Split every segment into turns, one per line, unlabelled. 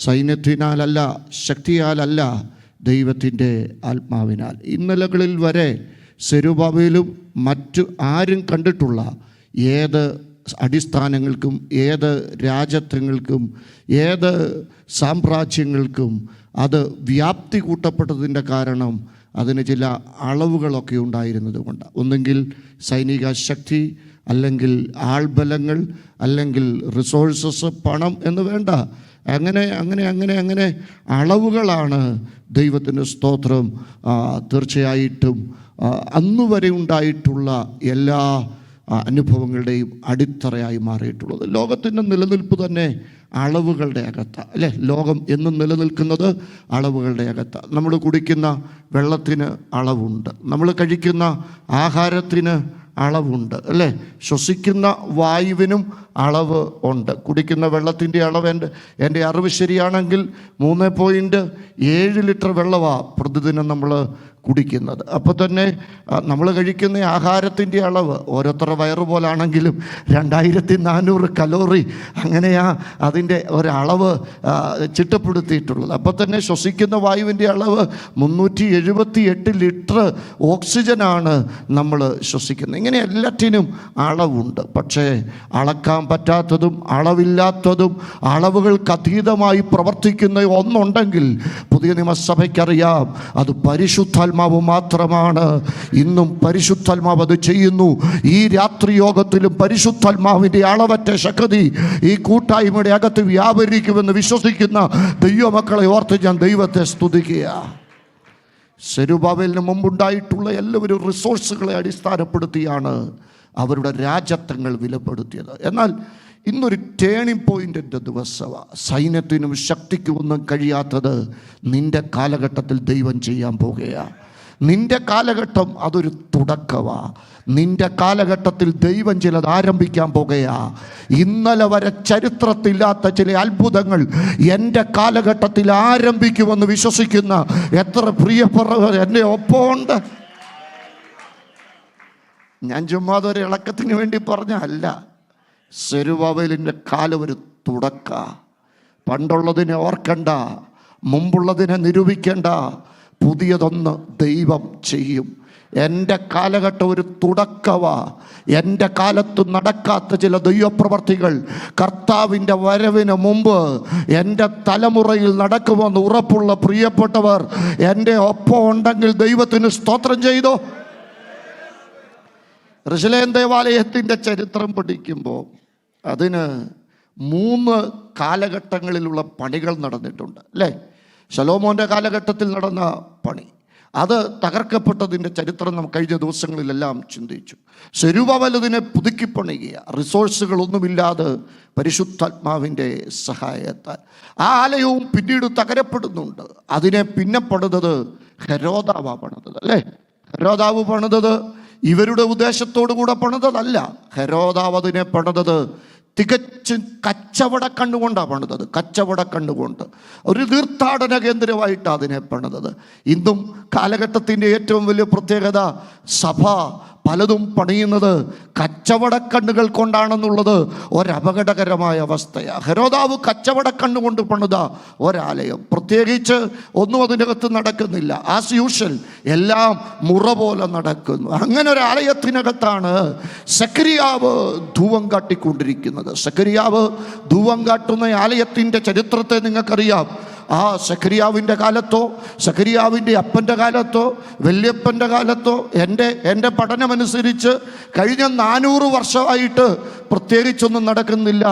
സൈന്യത്തിനാലല്ല, ശക്തിയാലല്ല, ദൈവത്തിൻ്റെ ആത്മാവിനാൽ. ഇന്നലകളിൽ വരെ സെരുബാബേലും മറ്റു ആരും കണ്ടിട്ടുള്ള ഏത് അടിസ്ഥാനങ്ങൾക്കും, ഏത് രാജ്യത്വങ്ങൾക്കും, ഏത് സാമ്രാജ്യങ്ങൾക്കും അത് വ്യാപ്തി കൂട്ടപ്പെട്ടതിൻ്റെ കാരണം അതിന് ചില അളവുകളൊക്കെ ഉണ്ടായിരുന്നത് കൊണ്ട്. ഒന്നെങ്കിൽ സൈനിക ശക്തി, അല്ലെങ്കിൽ ആൾബലങ്ങൾ, അല്ലെങ്കിൽ റിസോഴ്സസ്, പണം എന്ന് വേണ്ട, അങ്ങനെ അളവുകളാണ്. ദൈവത്തിന് സ്തോത്രം. തീർച്ചയായിട്ടും അന്നുവരെ ഉണ്ടായിട്ടുള്ള എല്ലാ അനുഭവങ്ങളുടെയും അടിത്തറയായി മാറിയിട്ടുള്ളത്. ലോകത്തിൻ്റെ നിലനിൽപ്പ് തന്നെ അളവുകളുടെ അകത്താണ്, അല്ലേ? ലോകം എന്നും നിലനിൽക്കുന്നത് അളവുകളുടെ അകത്താണ്. നമ്മൾ കുടിക്കുന്ന വെള്ളത്തിന് അളവുണ്ട്, നമ്മൾ കഴിക്കുന്ന ആഹാരത്തിന് അളവുണ്ട്, അല്ലേ? ശ്വസിക്കുന്ന വായുവിനും അളവ് ഉണ്ട്. കുടിക്കുന്ന വെള്ളത്തിൻ്റെ അളവ് എൻ്റെ അറിവ് ശരിയാണെങ്കിൽ 3.7 ലിറ്റർ വെള്ളമാണ് പ്രതിദിനം നമ്മൾ കുടിക്കുന്നത്. അപ്പോൾ തന്നെ നമ്മൾ കഴിക്കുന്ന ആഹാരത്തിൻ്റെ അളവ് ഓരോരുത്തരുടെ വയറ് പോലാണെങ്കിലും 2400 കലോറി, അങ്ങനെയാ അതിൻ്റെ ഒരളവ് ചിട്ടപ്പെടുത്തിയിട്ടുള്ളത്. അപ്പോൾ തന്നെ ശ്വസിക്കുന്ന വായുവിൻ്റെ അളവ് 378 ലിറ്റർ ഓക്സിജനാണ് നമ്മൾ ശ്വസിക്കുന്നത്. ഇങ്ങനെ എല്ലാറ്റിനും അളവുണ്ട്. പക്ഷേ അളക്കാൻ പറ്റാത്തതും അളവില്ലാത്തതും അളവുകൾക്ക് അതീതമായി പ്രവർത്തിക്കുന്ന ഒന്നുണ്ടെങ്കിൽ പുതിയ നിയമസഭയ്ക്കറിയാം, അത് പരിശുദ്ധാത്മാവ് മാത്രമാണ്. ഇന്നും പരിശുദ്ധാത്മാവ് അത് ചെയ്യുന്നു. ഈ രാത്രി യോഗത്തിലും പരിശുദ്ധാത്മാവിൻ്റെ അളവറ്റ ശക്തി ഈ കൂട്ടായ്മയുടെ അകത്ത് വ്യാപരിക്കുമെന്ന് വിശ്വസിക്കുന്ന ദൈവമക്കളെ ഓർത്ത് ഞാൻ ദൈവത്തെ സ്തുതിക്കുക. സെരുബാബേലിന് മുമ്പുണ്ടായിട്ടുള്ള എല്ലാവരും റിസോഴ്സുകളെ അടിസ്ഥാനപ്പെടുത്തിയാണ് അവരുടെ രാജത്വങ്ങൾ വിലപ്പെടുത്തിയത്. എന്നാൽ ഇന്നൊരു ടേണിംഗ് പോയിൻ്റിൻ്റെ ദിവസമാണ്. സൈന്യത്തിനും ശക്തിക്കും ഒന്നും കഴിയാത്തത് നിൻ്റെ കാലഘട്ടത്തിൽ ദൈവം ചെയ്യാൻ പോകുകയാണ്. നിൻ്റെ കാലഘട്ടം അതൊരു തുടക്കമാണ്. നിൻ്റെ കാലഘട്ടത്തിൽ ദൈവം ചിലത് ആരംഭിക്കാൻ പോകുകയാണ്. ഇന്നലെ വരെ ചരിത്രത്തില്ലാത്ത ചില അത്ഭുതങ്ങൾ എൻ്റെ കാലഘട്ടത്തിൽ ആരംഭിക്കുമെന്ന് വിശ്വസിക്കുന്ന എത്ര പ്രിയപ്പെട്ടവർ എൻ്റെ ഒപ്പമുണ്ട്. ഞാൻ ചുമ്മാതെ ഒരു ഇളക്കത്തിന് വേണ്ടി പറഞ്ഞല്ല. സെരുബാബേലിൻ്റെ കാലം ഒരു തുടക്ക. പണ്ടുള്ളതിനെ ഓർക്കണ്ട, മുമ്പുള്ളതിനെ നിരൂപിക്കേണ്ട, പുതിയതൊന്ന് ദൈവം ചെയ്യും. എൻ്റെ കാലഘട്ടം ഒരു തുടക്കവാ. എൻ്റെ കാലത്ത് നടക്കാത്ത ചില ദൈവപ്രവർത്തികൾ കർത്താവിൻ്റെ വരവിന് മുമ്പ് എൻ്റെ തലമുറയിൽ നടക്കുമെന്ന് ഉറപ്പുള്ള പ്രിയപ്പെട്ടവർ എൻ്റെ ഒപ്പം ഉണ്ടെങ്കിൽ ദൈവത്തിന് സ്തോത്രം ചെയ്തോ. യെരൂശലേം ദേവാലയത്തിൻ്റെ ചരിത്രം പഠിക്കുമ്പോൾ അതിന് 3 കാലഘട്ടങ്ങളിലുള്ള പണികൾ നടന്നിട്ടുണ്ട്, അല്ലേ? ശലോമോൻ്റെ കാലഘട്ടത്തിൽ നടന്ന പണി, അത് തകർക്കപ്പെട്ടതിൻ്റെ ചരിത്രം നാം കഴിഞ്ഞ ദിവസങ്ങളിലെല്ലാം ചിന്തിച്ചു. സെരുബാബേൽ അതിനെ പുതുക്കിപ്പണിയുക, റിസോഴ്സുകളൊന്നുമില്ലാതെ പരിശുദ്ധാത്മാവിൻ്റെ സഹായത്താൽ. ആ ആലയവും പിന്നീട് തകരപ്പെടുന്നുണ്ട്. അതിനെ പിന്നെ പണിതത് ഹെരോദാവാണ് പണിതത്, അല്ലേ? ഹെരോദാവ് പണിതത് ഇവരുടെ ഉദ്ദേശത്തോടു കൂടെ പണിതതല്ല. ഹെരോദാവ് അതിനെ പണിതത് തികച്ചും കച്ചവട കണ്ണുകൊണ്ടാണ് പണിതത്. കച്ചവട കണ്ണുകൊണ്ട് ഒരു തീർത്ഥാടന കേന്ദ്രമായിട്ടാണ് അതിനെ പണിതത്. ഇന്നും കാലഘട്ടത്തിൻ്റെ ഏറ്റവും വലിയ പ്രത്യേകത, സഭ പലതും പണിയുന്നത് കച്ചവടക്കണ്ണുകൾ കൊണ്ടാണെന്നുള്ളത് ഒരപകടകരമായ അവസ്ഥയാണ്. ഹെരോദാവ് കച്ചവടക്കണ്ണുകൊണ്ട് പണിത ഒരാലയം, പ്രത്യേകിച്ച് ഒന്നും അതിനകത്ത് നടക്കുന്നില്ല. ആസ് യൂഷ്വൽ എല്ലാം മുറ പോലെ നടക്കുന്നു. അങ്ങനെ ഒരു ആലയത്തിനകത്താണ് സെഖര്യാവ് ധൂപം കാട്ടിക്കൊണ്ടിരിക്കുന്നത്. സെഖര്യാവ് ധൂപം കാട്ടുന്ന ആലയത്തിൻ്റെ ചരിത്രത്തെ നിങ്ങൾക്കറിയാം. ആ സെഖര്യാവിൻ്റെ കാലത്തോ, സെഖര്യാവിൻ്റെ അപ്പൻ്റെ കാലത്തോ, വല്യപ്പൻ്റെ കാലത്തോ, എൻ്റെ പഠനമനുസരിച്ച് കഴിഞ്ഞ 400 വർഷമായിട്ട് പ്രത്യേകിച്ചൊന്നും നടക്കുന്നില്ല.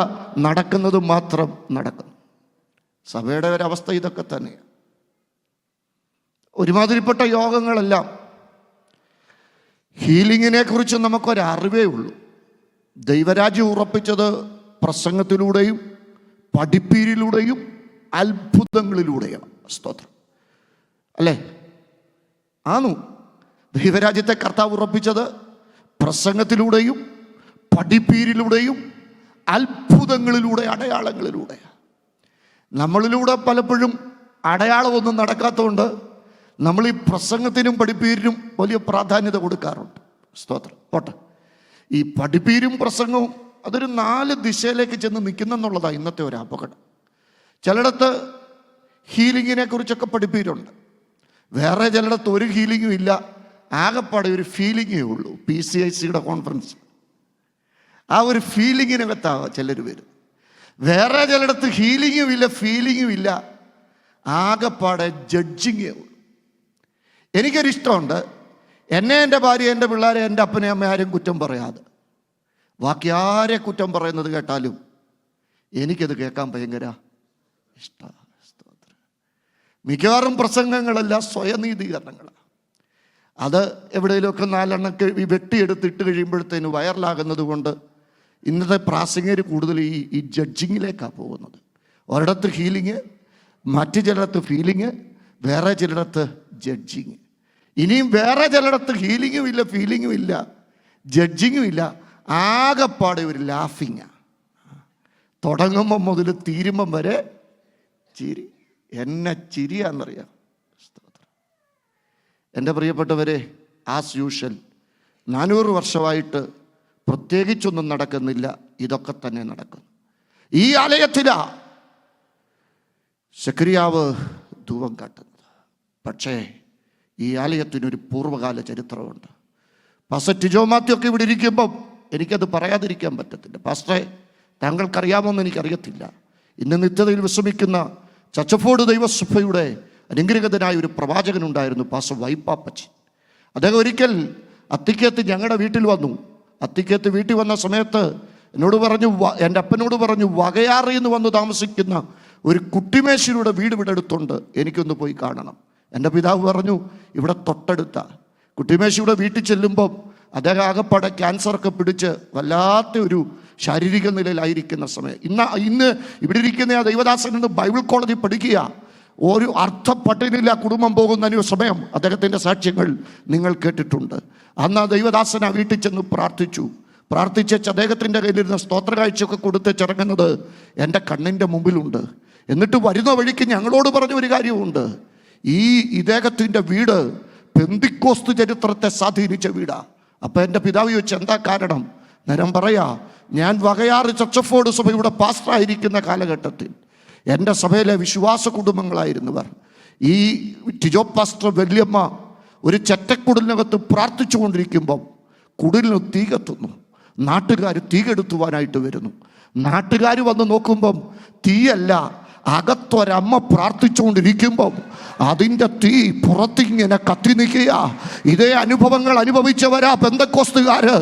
നടക്കുന്നത് മാത്രം നടക്കുന്നു. സഭയുടെ ഒരവസ്ഥ ഇതൊക്കെ തന്നെയാണ്. ഒരുമാതിരിപ്പെട്ട യോഗങ്ങളെല്ലാം ഹീലിങ്ങിനെ കുറിച്ച് നമുക്കൊരറിവേ ഉള്ളൂ. ദൈവരാജ്യം ഉറപ്പിച്ചത് പ്രസംഗത്തിലൂടെയും പഠിപ്പീരിലൂടെയും അത്ഭുതങ്ങളിലൂടെയാണ്. സ്തോത്രം, അല്ലേ? ആന്നു. ദൈവരാജ്യത്തെ കർത്താവ് ഉറപ്പിച്ചത് പ്രസംഗത്തിലൂടെയും പഠിപ്പീരിലൂടെയും അത്ഭുതങ്ങളിലൂടെ, അടയാളങ്ങളിലൂടെയാണ്. നമ്മളിലൂടെ പലപ്പോഴും അടയാളമൊന്നും നടക്കാത്തതുകൊണ്ട് നമ്മൾ ഈ പ്രസംഗത്തിനും പഠിപ്പീരിനും വലിയ പ്രാധാന്യത കൊടുക്കാറുണ്ട്. സ്തോത്രം. പോട്ടെ, ഈ പഠിപ്പീരും പ്രസംഗവും അതൊരു 4 ദിശയിലേക്ക് ചെന്ന് നിൽക്കുന്നെന്നുള്ളതാണ് ഇന്നത്തെ ഒരു അപകടം. ചിലയിടത്ത് ഹീലിങ്ങിനെ കുറിച്ചൊക്കെ പഠിപ്പിച്ചിട്ടുണ്ട്. വേറെ ചിലയിടത്ത് ഒരു ഹീലിങ്ങും ഇല്ല, ആകെപ്പാടെ ഒരു ഫീലിങ്ങേ ഉള്ളൂ. PCICയുടെ കോൺഫറൻസ്, ആ ഒരു ഫീലിങ്ങിനകത്താണ് ചിലർ വരും. വേറെ ചിലയിടത്ത് ഹീലിങ്ങും ഇല്ല, ഫീലിങ്ങും ഇല്ല, ആകെപ്പാടെ ജഡ്ജിങ്ങേ ഉള്ളൂ. എനിക്കൊരിഷ്ടമുണ്ട്, എന്നെ, എൻ്റെ ഭാര്യ, എൻ്റെ പിള്ളേരെ, എൻ്റെ അപ്പനെ അമ്മ ആരും കുറ്റം പറയാതെ, ബാക്കി ആരെ കുറ്റം പറയുന്നത് കേട്ടാലും എനിക്കത് കേൾക്കാൻ ഭയങ്കര ഇഷ്ടമാണ്. മിക്കവാറും പ്രസംഗങ്ങളെല്ലാം സ്വയനീതീകരണങ്ങളാണ്. അത് എവിടെയെങ്കിലുമൊക്കെ 4 എണ്ണം വെട്ടിയെടുത്തിട്ട് കഴിയുമ്പോഴത്തേന് വൈറലാകുന്നത് കൊണ്ട് ഇന്നത്തെ പ്രാസംഗികർ കൂടുതൽ ഈ ജഡ്ജിങ്ങിലേക്കാണ് പോകുന്നത്. ഒരിടത്ത് ഹീലിങ്, മറ്റു ചിലയിടത്ത് ഫീലിങ്, വേറെ ചിലയിടത്ത് ജഡ്ജിങ്. ഇനിയും വേറെ ചിലയിടത്ത് ഹീലിങ്ങും ഇല്ല, ഫീലിങ്ങും ഇല്ല, ജഡ്ജിങ്ങും ഇല്ല, ആകെപ്പാടെ ഒരു ലാഫിങ്ങാണ്. തുടങ്ങുമ്പം മുതൽ തീരുമ്പം വരെ ചിരി. എന്നെ ചിരിയാന്നറിയാം. എൻ്റെ പ്രിയപ്പെട്ടവരെ, ആസ് യൂഷ്വൽ 400 വർഷമായിട്ട് പ്രത്യേകിച്ചൊന്നും നടക്കുന്നില്ല, ഇതൊക്കെ തന്നെ നടക്കുന്നു. ഈ ആലയത്തിലാ സെക്കരിയാവ് ധൂപം കാട്ടുന്നത്. പക്ഷേ ഈ ആലയത്തിനൊരു പൂർവ്വകാല ചരിത്രമുണ്ട്. പാസ്റ്റർ ടിജോ മാത്യു ഒക്കെ ഇവിടെ ഇരിക്കുമ്പം എനിക്കത് പറയാതിരിക്കാൻ പറ്റത്തില്ല. പാസ്റ്ററെ, താങ്കൾക്കറിയാമോന്ന് എനിക്കറിയത്തില്ല, ഇന്ന് നിത്യതയിൽ വിശ്രമിക്കുന്ന ചച്ചഫോർഡ് ദൈവസഭയുടെ അനുഗ്രഹീതനായ ഒരു പ്രവാചകനുണ്ടായിരുന്നു, പാസ്റ്റർ വൈപ്പാപ്പച്ചൻ. അദ്ദേഹം ഒരിക്കൽ അത്തിക്കത്ത് ഞങ്ങളുടെ വീട്ടിൽ വന്നു. അത്തിക്കത്ത് വീട്ടിൽ വന്ന സമയത്ത് എന്നോട് പറഞ്ഞു, എൻ്റെ അപ്പനോട് പറഞ്ഞു, വകയാറിൽ നിന്ന് വന്ന് താമസിക്കുന്ന ഒരു കുട്ടിമേശിയുടെ വീട് ഇവിടെ അടുത്തുണ്ട്, എനിക്കൊന്ന് പോയി കാണണം. എൻ്റെ പിതാവ് പറഞ്ഞു, ഇവിടെ തൊട്ടടുത്ത കുട്ടിമേശിയുടെ വീട്ടിൽ ചെല്ലുമ്പം അദ്ദേഹം ആകപ്പാടെ ക്യാൻസറൊക്കെ പിടിച്ച് വല്ലാത്ത ഒരു ശാരീരിക നിലയിലായിരിക്കുന്ന സമയം. ഇന്ന് ഇവിടെ ഇരിക്കുന്ന ആ ദൈവദാസൻ എന്ന് ബൈബിൾ കോളേജിൽ പഠിക്കുക, ഒരു അർത്ഥപ്പട്ടിനില്ല കുടുംബം പോകുന്ന സമയം അദ്ദേഹത്തിൻ്റെ സാക്ഷ്യങ്ങൾ നിങ്ങൾ കേട്ടിട്ടുണ്ട്. അന്ന് ആ ദൈവദാസൻ ആ വീട്ടിൽ ചെന്ന് പ്രാർത്ഥിച്ച് അദ്ദേഹത്തിൻ്റെ കയ്യിലിരുന്ന സ്തോത്ര കാഴ്ചയൊക്കെ കൊടുത്ത് ചിറങ്ങുന്നത് എൻ്റെ കണ്ണിൻ്റെ മുമ്പിലുണ്ട്. എന്നിട്ട് വരുന്ന വഴിക്ക് ഞങ്ങളോട് പറഞ്ഞ ഒരു കാര്യമുണ്ട്, ഇദ്ദേഹത്തിൻ്റെ വീട് പെന്തിക്കോസ്ത് ചരിത്രത്തെ സ്വാധീനിച്ച വീടാണ്. അപ്പം എൻ്റെ പിതാവ് ചോദിച്ചു, എന്താ കാരണം? നേരം പറയാ, ഞാൻ വകയാറ് ചച്ചഫോർഡ് സഭയുടെ പാസ്റ്ററായിരിക്കുന്ന കാലഘട്ടത്തിൽ എൻ്റെ സഭയിലെ വിശ്വാസ കുടുംബങ്ങളായിരുന്നവർ, ഈ ടിജോ പാസ്റ്റർ വല്യമ്മ ഒരു ചെറ്റക്കുടലിനകത്ത് പ്രാർത്ഥിച്ചു കൊണ്ടിരിക്കുമ്പം കുടിലിന് തീ കത്തുന്നു. നാട്ടുകാർ തീ കെടുത്തുവാനായിട്ട് വരുന്നു. നാട്ടുകാർ വന്ന് നോക്കുമ്പം തീയല്ല, അകത്തൊരമ്മ പ്രാർത്ഥിച്ചുകൊണ്ടിരിക്കുമ്പം അതിൻ്റെ തീ പുറത്തിങ്ങനെ കത്തി നിൽക്കുക. ഇതേ അനുഭവങ്ങൾ അനുഭവിച്ചവരാ പെന്തക്കോസ്തുകാര്.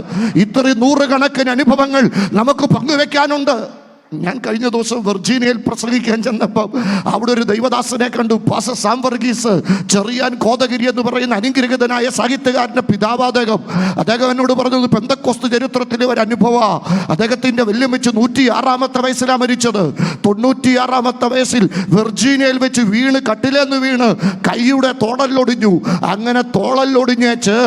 ഇത്രയും 100 കണക്കിന് അനുഭവങ്ങൾ നമുക്ക് പങ്കുവെക്കാനുണ്ട്. ഞാൻ കഴിഞ്ഞ ദിവസം വെർജീനിയയിൽ പ്രസംഗിക്കാൻ ചെന്നപ്പം അവിടെ ഒരു ദൈവദാസനെ കണ്ടു, പാസ്റ്റർ സാം വർഗീസ് ചെറിയാൻ കോതഗിരി എന്ന് പറയുന്ന അനുഗ്രഹീതനായ സാഹിത്യകാരൻ്റെ പിതാവ്. അദ്ദേഹം എന്നോട് പറഞ്ഞത് പെന്തക്കോസ്ത് ചരിത്രത്തിലെ ഒരു അനുഭവമാണ്. അദ്ദേഹത്തിൻ്റെ വല്യമ്മച്ച് 106-ാമത്തെ വയസ്സിലാണ് മരിച്ചത്. 96-ാമത്തെ വയസ്സിൽ വെർജീനിയയിൽ വെച്ച് വീണ്, കട്ടിലേന്ന് വീണ് കൈയുടെ തോളല്ലൊടിഞ്ഞു. അങ്ങനെ തോളല്ലൊടിഞ്ഞേച്ച്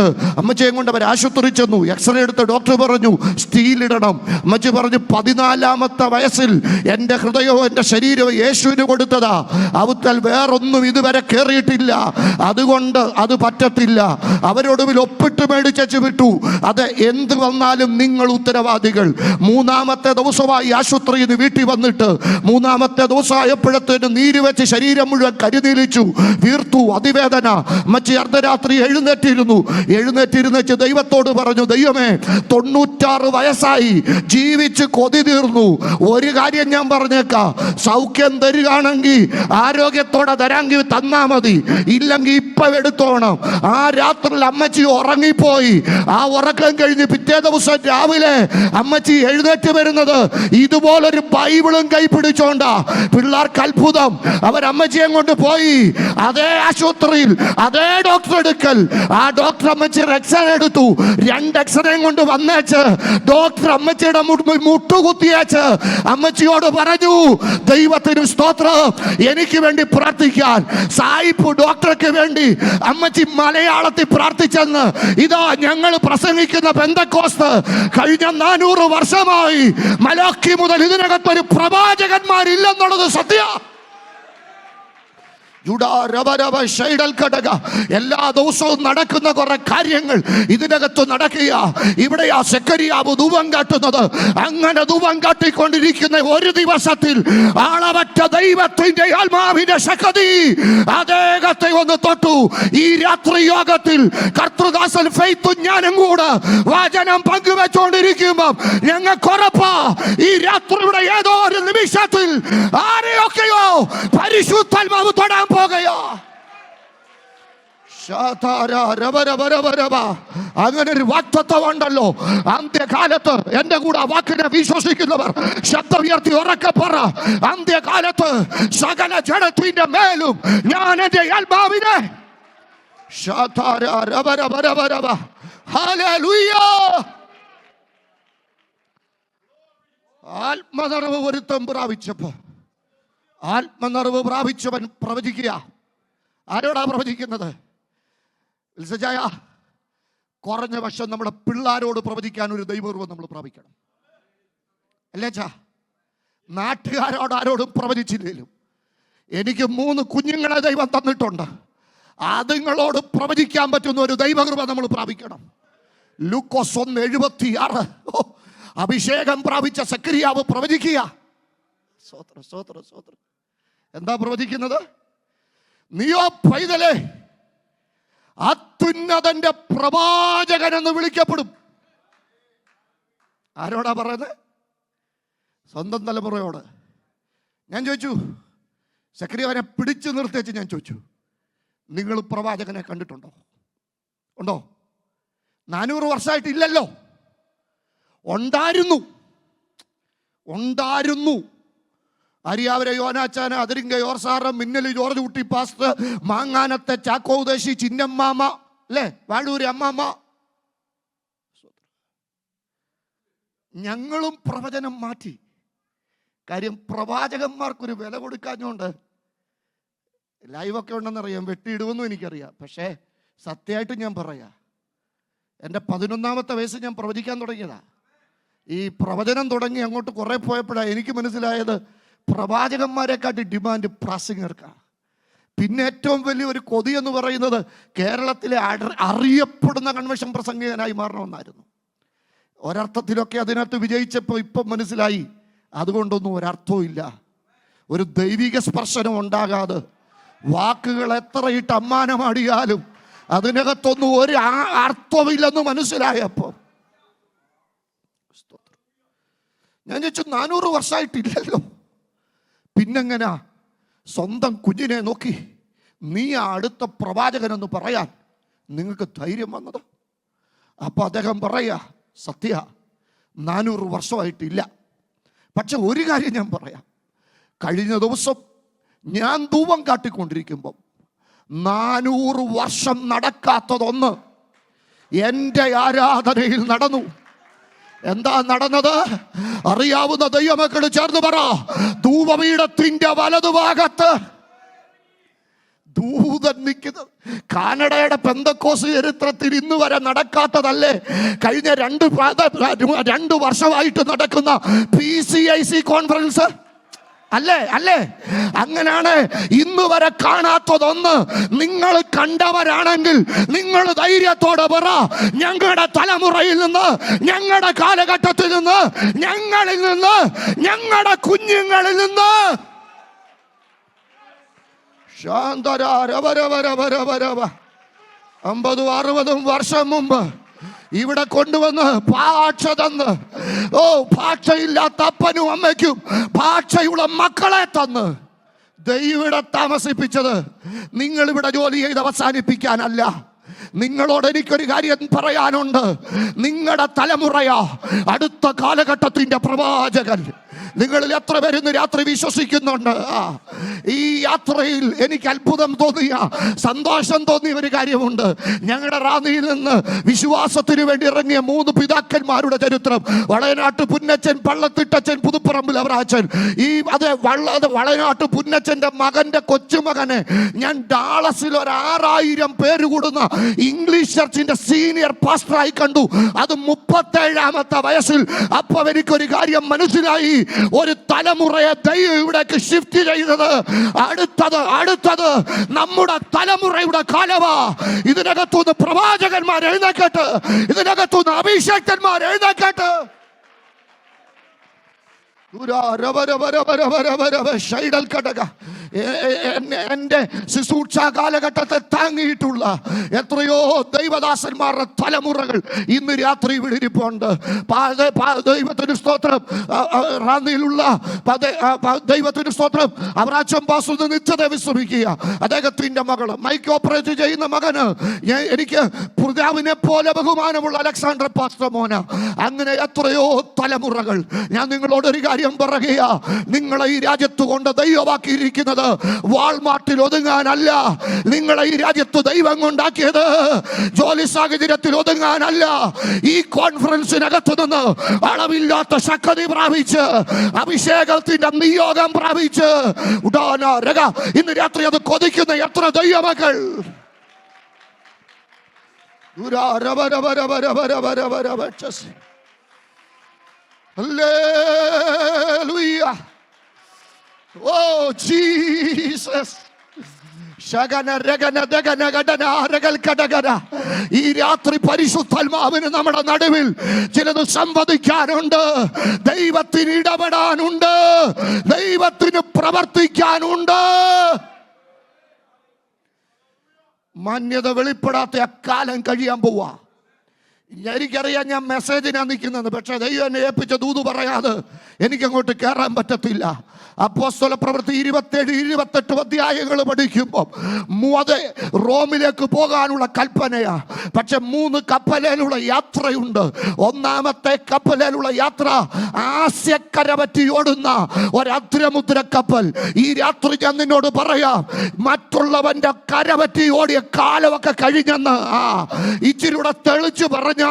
അമ്മച്ചിയെ കൊണ്ട് അവർ ആശുപത്രി ചെന്നു. എക്സ്റേ എടുത്ത് ഡോക്ടർ പറഞ്ഞു സ്റ്റീലിടണം. അമ്മച്ചി പറഞ്ഞു 14-ാമത്തെ വയസ്സിൽ എൻ്റെ ഹൃദയവും എൻ്റെ ശരീരവും യേശുവിന് കൊടുത്തതാ, അവത്താൽ വേറൊന്നും ഇതുവരെ കയറിയിട്ടില്ല, അതുകൊണ്ട് അത് പറ്റത്തില്ല. അവരൊടുവിൽ ഒപ്പിട്ട് മേടിച്ചു വിട്ടു. അത് എന്ത് വന്നാലും നിങ്ങൾ ഉത്തരവാദികൾ. 3-ാമത്തെ ദിവസമായി ആശുപത്രിയിൽ നിന്ന് വീട്ടിൽ വന്നിട്ട് 3-ാമത്തെ ദിവസമായപ്പോഴത്തേന് നീര് വെച്ച് ശരീരം മുഴുവൻ കരിനീലിച്ചു, വീർത്തു, അതിവേദന. അമ്മച്ചി അർദ്ധരാത്രി എഴുന്നേറ്റിരുന്നേച്ച് ദൈവത്തോട് പറഞ്ഞു, ദൈവമേ 96 വയസ്സായി, ജീവിച്ച് കൊതി തീർന്നു. ഒരു കാര്യം ഞാൻ പറഞ്ഞേക്കാം, സൗഖ്യം തരികയാണെങ്കിൽ ആരോഗ്യത്തോടെ തരാമെങ്കിൽ തന്നാ മതി, ഇല്ലെങ്കിൽ ഇപ്പൊ എടുത്തോണം. ആ രാത്രിയിൽ അമ്മച്ചി ഉറങ്ങിപ്പോയി. ആ ഉറക്കം കഴിഞ്ഞ് പിറ്റേ ദിവസം രാവിലെ അമ്മച്ചി എഴുന്നേറ്റ് വരുന്നത് ഇതുപോലൊരു ബൈബിളും കൈ പിടിച്ചോണ്ടാ. പിള്ളേർക്ക് അത്ഭുതം. അവരമ്മച്ചിയെ കൊണ്ട് പോയി അതേ ആശുപത്രിയിൽ അതേ ഡോക്ടർ എടുക്കൽ. ആ ഡോക്ടർ അമ്മച്ചി എക്സ്റേ എടുത്തു. 2 എക്സ്റേയും കൊണ്ട് വന്നേച്ച് ഡോക്ടർ അമ്മച്ചിയുടെ മുട്ടുകുത്തിയേച്ച് അമ്മച്ചിയോട് പറഞ്ഞു, ദൈവത്തിന് സ്തോത്രം, എനിക്ക് വേണ്ടി പ്രാർത്ഥിക്കാൻ. സായിപ്പ് ഡോക്ടർക്ക് വേണ്ടി അമ്മച്ചി മലയാളത്തിൽ പ്രാർത്ഥിച്ചെന്ന് ഇതാ ഞങ്ങൾ പ്രസംഗിക്കുന്ന പെന്തക്കോസ്ത് കഴിഞ്ഞ 400 വർഷമായി മലാക്കി മുതൽ ഇതിനകത്തൊരു പ്രവാചകന്മാരില്ലെന്നുള്ളത് സത്യ. എല്ലാ ദിവസവും നടക്കുന്ന കുറെ കാര്യങ്ങൾ ഇതിനകത്ത് നടക്കുക. ഇവിടെയാ സെക്കരിയാവ് ധൂപം കാട്ടുന്നത്. അങ്ങനെ ധൂപം കാട്ടിക്കൊണ്ടിരിക്കുന്ന ഒരു ദിവസത്തിൽ ആളവറ്റ ദൈവത്തിന്റെ ആത്മാവിന്റെ ശക്തി അദ്ദേഹത്തെ ഒന്ന് തൊട്ടു. ഈ രാത്രി യോഗത്തിൽ കർത്തൃദാസൻ ഫെയ്ത്തും ഞാനും കൂടെ വചനം പങ്കുവെച്ചുകൊണ്ടിരിക്കുമ്പോൾ ഞങ്ങൾക്കുറപ്പാ ഈ രാത്രിയുടെ ഏതോ ഒരു നിമിഷത്തിൽ ആരെയൊക്കെയോ പരിശുദ്ധാത്മാവ് തൊടാൻ പോകയോ. അങ്ങനെ ഒരു വാഗ്ദത്തം ഉണ്ടല്ലോ. അന്ത്യകാലത്ത് എന്റെ കൂടെ ആ വാക്കിനെ വിശ്വസിക്കുന്നവർ ശബ്ദമുയർത്തി ഉറക്കെ പറ. അന്ത്യകാലത്ത് സകല ജഡത്തിന്റെ മേലും ഞാൻ എന്റെ ആത്മാവിനെ ആത്മനിറവ് ഒരുത്തം പ്രാപിച്ചപ്പോ ആത്മനിറവ് പ്രാപിച്ചവൻ പ്രവചിക്കുക. ആരോടാ പ്രവചിക്കുന്നത്? കുറഞ്ഞ പക്ഷം നമ്മുടെ പിള്ളാരോട് പ്രവചിക്കാൻ ഒരു ദൈവകൃപ നമ്മൾ പ്രാപിക്കണം, അല്ലേ ചാ? നാട്ടുകാരോട് ആരോടും പ്രവചിച്ചില്ലേലും എനിക്ക് 3 കുഞ്ഞുങ്ങളെ ദൈവം തന്നിട്ടുണ്ട്. അതുങ്ങളോട് പ്രവചിക്കാൻ പറ്റുന്ന ഒരു ദൈവകൃപ നമ്മൾ പ്രാപിക്കണം. ലൂക്കോസ് 1:76 അഭിഷേകം പ്രാപിച്ച സെക്കരിയാവ് പ്രവചിക്കുക. എന്താ പ്രവചിക്കുന്നത്? നീയോ പൈതലേ അത്യുന്നതന്റെ പ്രവാചകൻ എന്ന് വിളിക്കപ്പെടും. ആരോടാ പറയുന്നത്? സ്വന്തം തലമുറയോട്. ഞാൻ ചോദിച്ചു, സെക്കരിയാവിനെ പിടിച്ചു നിർത്തിച്ച് ഞാൻ ചോദിച്ചു, നിങ്ങൾ പ്രവാചകനെ കണ്ടിട്ടുണ്ടോ? ഉണ്ടോ? 400 വർഷമായിട്ടില്ലല്ലോ. ഉണ്ടായിരുന്നു. അരിയാവരെ യോനാച്ചാന, അതിരിങ്ക യോർസാറ, മിന്നൽ ജോർജ് കുട്ടി പാസ്റ്റർ, മാങ്ങാനത്തെ ചാക്കോദേശി, ചിന്നമ്മാമ, അല്ലേ, വാഴൂര് അമ്മാമ്മ. ഞങ്ങളും പ്രവചനം മാറ്റി. കാര്യം പ്രവാചകന്മാർക്കൊരു വില കൊടുക്കാഞ്ഞോണ്ട്. ലൈവൊക്കെ ഉണ്ടെന്നറിയാം, വെട്ടിയിടുമെന്നും എനിക്കറിയാം. പക്ഷേ സത്യമായിട്ട് ഞാൻ പറയാം, എൻ്റെ 11ാമത്തെ വയസ്സ് ഞാൻ പ്രവചിക്കാൻ തുടങ്ങിയതാ. ഈ പ്രവചനം തുടങ്ങി അങ്ങോട്ട് കുറേ പോയപ്പോഴാണ് എനിക്ക് മനസ്സിലായത് പ്രവാചകന്മാരെക്കാട്ടി ഡിമാൻഡ് പ്രാസംഗികർക്കാണ്. പിന്നെ ഏറ്റവും വലിയൊരു കൊതി എന്ന് പറയുന്നത് കേരളത്തിലെ അറിയപ്പെടുന്ന കൺവെൻഷൻ പ്രസംഗികനായി മാറണമെന്നായിരുന്നു. ഒരർത്ഥത്തിലൊക്കെ അതിനകത്ത് വിജയിച്ചപ്പോൾ ഇപ്പം മനസ്സിലായി അതുകൊണ്ടൊന്നും ഒരർത്ഥവും ഇല്ല. ഒരു ദൈവിക സ്പർശനം ഉണ്ടാകാതെ വാക്കുകൾ എത്രയിട്ട് അമ്മാനമാടിയാലും അതിനകത്തൊന്നും ഒരു അർത്ഥമില്ലെന്ന് മനസ്സിലായപ്പോൾ ഞാൻ ചോദിച്ചു, 400 വർഷമായിട്ടില്ലല്ലോ, പിന്നെങ്ങനാ സ്വന്തം കുഞ്ഞിനെ നോക്കി നീ അടുത്ത പ്രവാചകനെന്ന് പറയാൻ നിങ്ങൾക്ക് ധൈര്യം വന്നത്? അപ്പോൾ അദ്ദേഹം പറയാ, സത്യ 400 വർഷമായിട്ടില്ല. പക്ഷെ ഒരു കാര്യം ഞാൻ പറയാം, കഴിഞ്ഞ ദിവസം ഞാൻ ധൂപം കാട്ടിക്കൊണ്ടിരിക്കുമ്പോൾ 400 വർഷം നടക്കാത്തതൊന്ന് എൻ്റെ ആരാധനയിൽ നടന്നു. എന്താ നടന്നത്? അറിയാവുന്ന ദൈവമക്കൾ ചേർന്ന് പറ. ധൂപപീഠത്തിന്റെ വലതുഭാഗത്ത് ദൂതൻ നിൽക്കുന്നത്. കാനഡയുടെ പെന്തക്കോസ് ചരിത്രത്തിൽ ഇന്ന് വരെ നടക്കാത്തതല്ലേ? കഴിഞ്ഞ 2 വർഷമായിട്ട് നടക്കുന്ന PCIC കോൺഫറൻസ് അല്ലേ? അങ്ങനെയാണ് ഇന്ന് വരെ കാണാത്തതൊന്ന് നിങ്ങൾ കണ്ടവരാണെങ്കിൽ നിങ്ങൾ ധൈര്യത്തോടെ പറ, ഞങ്ങളുടെ തലമുറയിൽ നിന്ന്, ഞങ്ങളുടെ കാലഘട്ടത്തിൽ നിന്ന്, ഞങ്ങളിൽ നിന്ന്, ഞങ്ങളുടെ കുഞ്ഞുങ്ങളിൽ നിന്ന് 50-60 വർഷം മുമ്പ് ഇവിടെ കൊണ്ടുവന്ന് ഭാഷ തന്ന്, ഭാഷയില്ലാത്ത അപ്പനും അമ്മയ്ക്കും ഭാഷയുള്ള മക്കളെ തന്ന് ദൈവം താമസിപ്പിച്ചത് നിങ്ങളിവിടെ ജോലി ചെയ്ത് അവസാനിപ്പിക്കാനല്ല. നിങ്ങളോട് എനിക്കൊരു കാര്യം പറയാനുണ്ട്. നിങ്ങളുടെ തലമുറയാ അടുത്ത കാലഘട്ടത്തിന്റെ പ്രവാചകൻ. നിങ്ങളിൽ എത്ര പേര് ഇന്ന് രാത്രി വിശ്വസിക്കുന്നുണ്ട്? ഈ യാത്രയിൽ എനിക്ക് അത്ഭുതം തോന്നിയ, സന്തോഷം തോന്നിയ ഒരു കാര്യമുണ്ട്. ഞങ്ങളുടെ റാന്നിയിൽ നിന്ന് വിശ്വാസത്തിന് വേണ്ടി ഇറങ്ങിയ 3 പിതാക്കന്മാരുടെ ചരിത്രം. വളയനാട്ട് പുന്നച്ചൻ, പള്ളത്തിട്ടച്ചൻ, പുതുപ്പറമ്പിൽ അവറാച്ചൻ. വളയനാട്ട് പുന്നച്ചന്റെ മകന്റെ കൊച്ചുമകനെ ഞാൻ ഡാളസിൽ 6000 പേര് കൂടുന്ന ഇംഗ്ലീഷ് ചർച്ചിന്റെ സീനിയർ പാസ്റ്ററായി കണ്ടു. അത് 37ാമത്തെ വയസ്സിൽ. അപ്പോൾ എനിക്കൊരു കാര്യം മനസ്സിലായി, ഒരു തലമുറയെ ദൈവം ഇവിടേക്ക് ഷിഫ്റ്റ് ചെയ്തത്. അടുത്തത് നമ്മുടെ തലമുറയുടെ കാലമാ. ഇതിനകത്തുനിന്ന് പ്രവാചകന്മാർ എഴുന്നേക്കട്ടെ, ഇതിനകത്തുനിന്ന് അഭിഷേക്തന്മാർ എഴുന്നേക്കട്ടെ. എന്റെ ശുശ്രൂഷ കാലഘട്ടത്തെ താങ്ങിയിട്ടുള്ള എത്രയോ ദൈവദാസന്മാരുടെ തലമുറകൾ ഇന്ന് രാത്രി വിളിരിപ്പുണ്ട്. ദൈവത്തിന് സ്തോത്രം. റാന്നിയിലുള്ള ദൈവത്തിന് സ്തോത്രം. അവരാച്ചം പാസ് നിത്യത വിശ്രമിക്കുക. അദ്ദേഹത്തിന്റെ മകള് മൈക്ക് ഓപ്പറേറ്റ് ചെയ്യുന്ന മകന് എനിക്ക് പിതാവിനെ പോലെ ബഹുമാനമുള്ള അലക്സാണ്ടർ പാസ്റ്റർ മോന. അങ്ങനെ എത്രയോ തലമുറകൾ. ഞാൻ നിങ്ങളോട് ഒരു കാര്യം പറയുക, നിങ്ങളെ ഈ രാജ്യത്ത് കൊണ്ട് ദൈവമാക്കിയിരിക്കുന്നത് വാൾമാർട്ടിൽ ഒതുങ്ങാനല്ല. നിങ്ങളെ ഈ രാജ്യത്ത് ദൈവം കൊണ്ടാക്കിയത് ജോലി സാഹചര്യത്തിൽ ഒതുങ്ങാനല്ല. ഈ കോൺഫറൻസിനകത്ത് നിന്ന് അളവില്ലാത്ത ശക്തി പ്രാപിച്ച് അഭിഷേകത്തിന്റെ നിയോഗം പ്രാപിച്ച് ഇന്ന് രാത്രി അത് കൊതിക്കുന്ന എത്ര ദൈവമക്കൾ. Hallelujah. Oh Jesus. ഈ രാത്രി പരിശുദ്ധാത്മാവിന് നമ്മുടെ നടുവിൽ ചിലത് സംവദിക്കാനുണ്ട്. ദൈവത്തിന് ഇടപെടാനുണ്ട്. ദൈവത്തിന് പ്രവർത്തിക്കാനുണ്ട്. മാന്യത വെളിപ്പെടാത്ത അക്കാലം കഴിയാൻ പോവാ. എനിക്കറിയാം ഞാൻ മെസ്സേജിനാണ് നിൽക്കുന്നത്, പക്ഷെ ദൈവം എന്നെ ഏൽപ്പിച്ച ദൂത് പറയാതെ എനിക്കങ്ങോട്ട് കയറാൻ പറ്റത്തില്ല. അപ്പോസ്തല പ്രവൃത്തി 27-28 അധ്യായങ്ങൾ പഠിക്കുമ്പോൾ അത് റോമിലേക്ക് പോകാനുള്ള കൽപ്പനയാ. പക്ഷെ 3 കപ്പലിലുള്ള യാത്രയുണ്ട്. ഒന്നാമത്തെ കപ്പലിലുള്ള യാത്ര ആസ്യക്കര പറ്റി ഓടുന്ന ഒരദ്രമുദ്ര കപ്പൽ. ഈ രാത്രി ഞാൻ നിന്നോട് പറയാം, മറ്റുള്ളവന്റെ കര പറ്റി ഓടിയ കാലമൊക്കെ കഴിഞ്ഞെന്ന് ഇച്ചിരൂടെ തെളിച്ചു പറഞ്ഞ,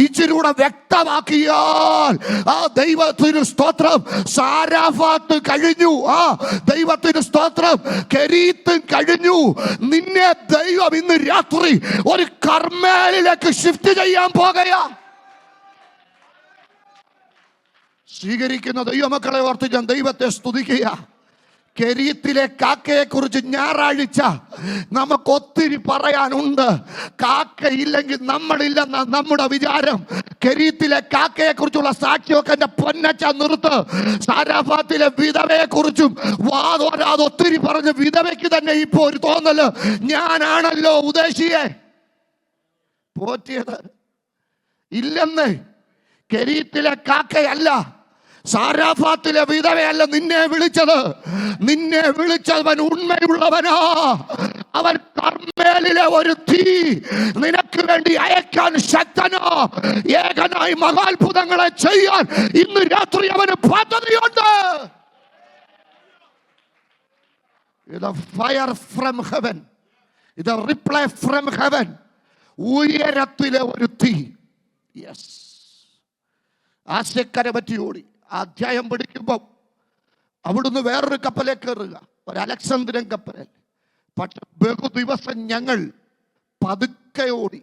ഇച്ചിരൂടെ വ്യക്തമാക്കിയാൽ ആ ദൈവത്തിന് സ്തോത്രം. സാരാഫാത്ത് കഴിഞ്ഞു, ദൈവത്തിന് സ്തോത്രം. കെരീത്തും കഴിഞ്ഞു. നിന്നെ ദൈവം ഇന്ന് രാത്രി ഒരു കർമ്മേലിലേക്ക് ഷിഫ്റ്റ് ചെയ്യാൻ പോകുകയാ. സ്വീകരിക്കുന്ന ദൈവമക്കളെ ഓർത്ത് ഞാൻ ദൈവത്തെ സ്തുതിക്കുക. കെരീത്തിലെ കാക്കയെ കുറിച്ച് ഞായറാഴ്ച നമുക്ക് ഒത്തിരി പറയാനുണ്ട്. കാക്കയില്ലെങ്കിൽ നമ്മളില്ലെന്ന നമ്മുടെ വിചാരം. കെരീത്തിലെ കാക്കയെ കുറിച്ചുള്ള സാക്ഷിയൊക്കെ എന്റെ പൊന്നച്ച നിർത്ത്. സാരാഫാത്തിലെ വിധവയെ കുറിച്ചും വാദോരാതെ ഒത്തിരി പറഞ്ഞ് വിധവയ്ക്ക് തന്നെ ഇപ്പോ ഒരു തോന്നല്, ഞാനാണല്ലോ ഉദ്ദേശിയെ പോറ്റിയത്. ഇല്ലെന്ന്. കെരീത്തിലെ കാക്കയല്ല, സാരാഫാത്തിലെ വിധവയല്ല നിന്നെ വിളിച്ചത്. നിന്നെ വിളിച്ചവൻ ഉണ്മയുള്ളവനാ. അവൻ കർമ്മേലിലെ ഒരു തീ നിനക്ക് വേണ്ടി അയക്കാൻ ശക്തനാ. ഏകനായി മഹാത്ഭുതങ്ങളെ ചെയ്യാൻ ഇന്ന് രാത്രി അവന് പദ്ധതിയുണ്ട്. ഇത് ഫയർ ഫ്രം ഹെവൻ, ഇത് റിപ്ലൈ ഫ്രം ഹെവൻ. ഉയരത്തിലെ ഒരു തീ. യെസ്. ആസ്യക്കര പറ്റി ഓടി. അധ്യായം പഠിക്കുമ്പോൾ അവിടുന്ന് വേറൊരു കപ്പലേ കയറുക, ഒരു അലക്സാന്ദ്രിയൻ കപ്പലിൽ. പക്ഷെ ബഹു ദിവസം ഞങ്ങൾ പതുക്കെ ഓടി.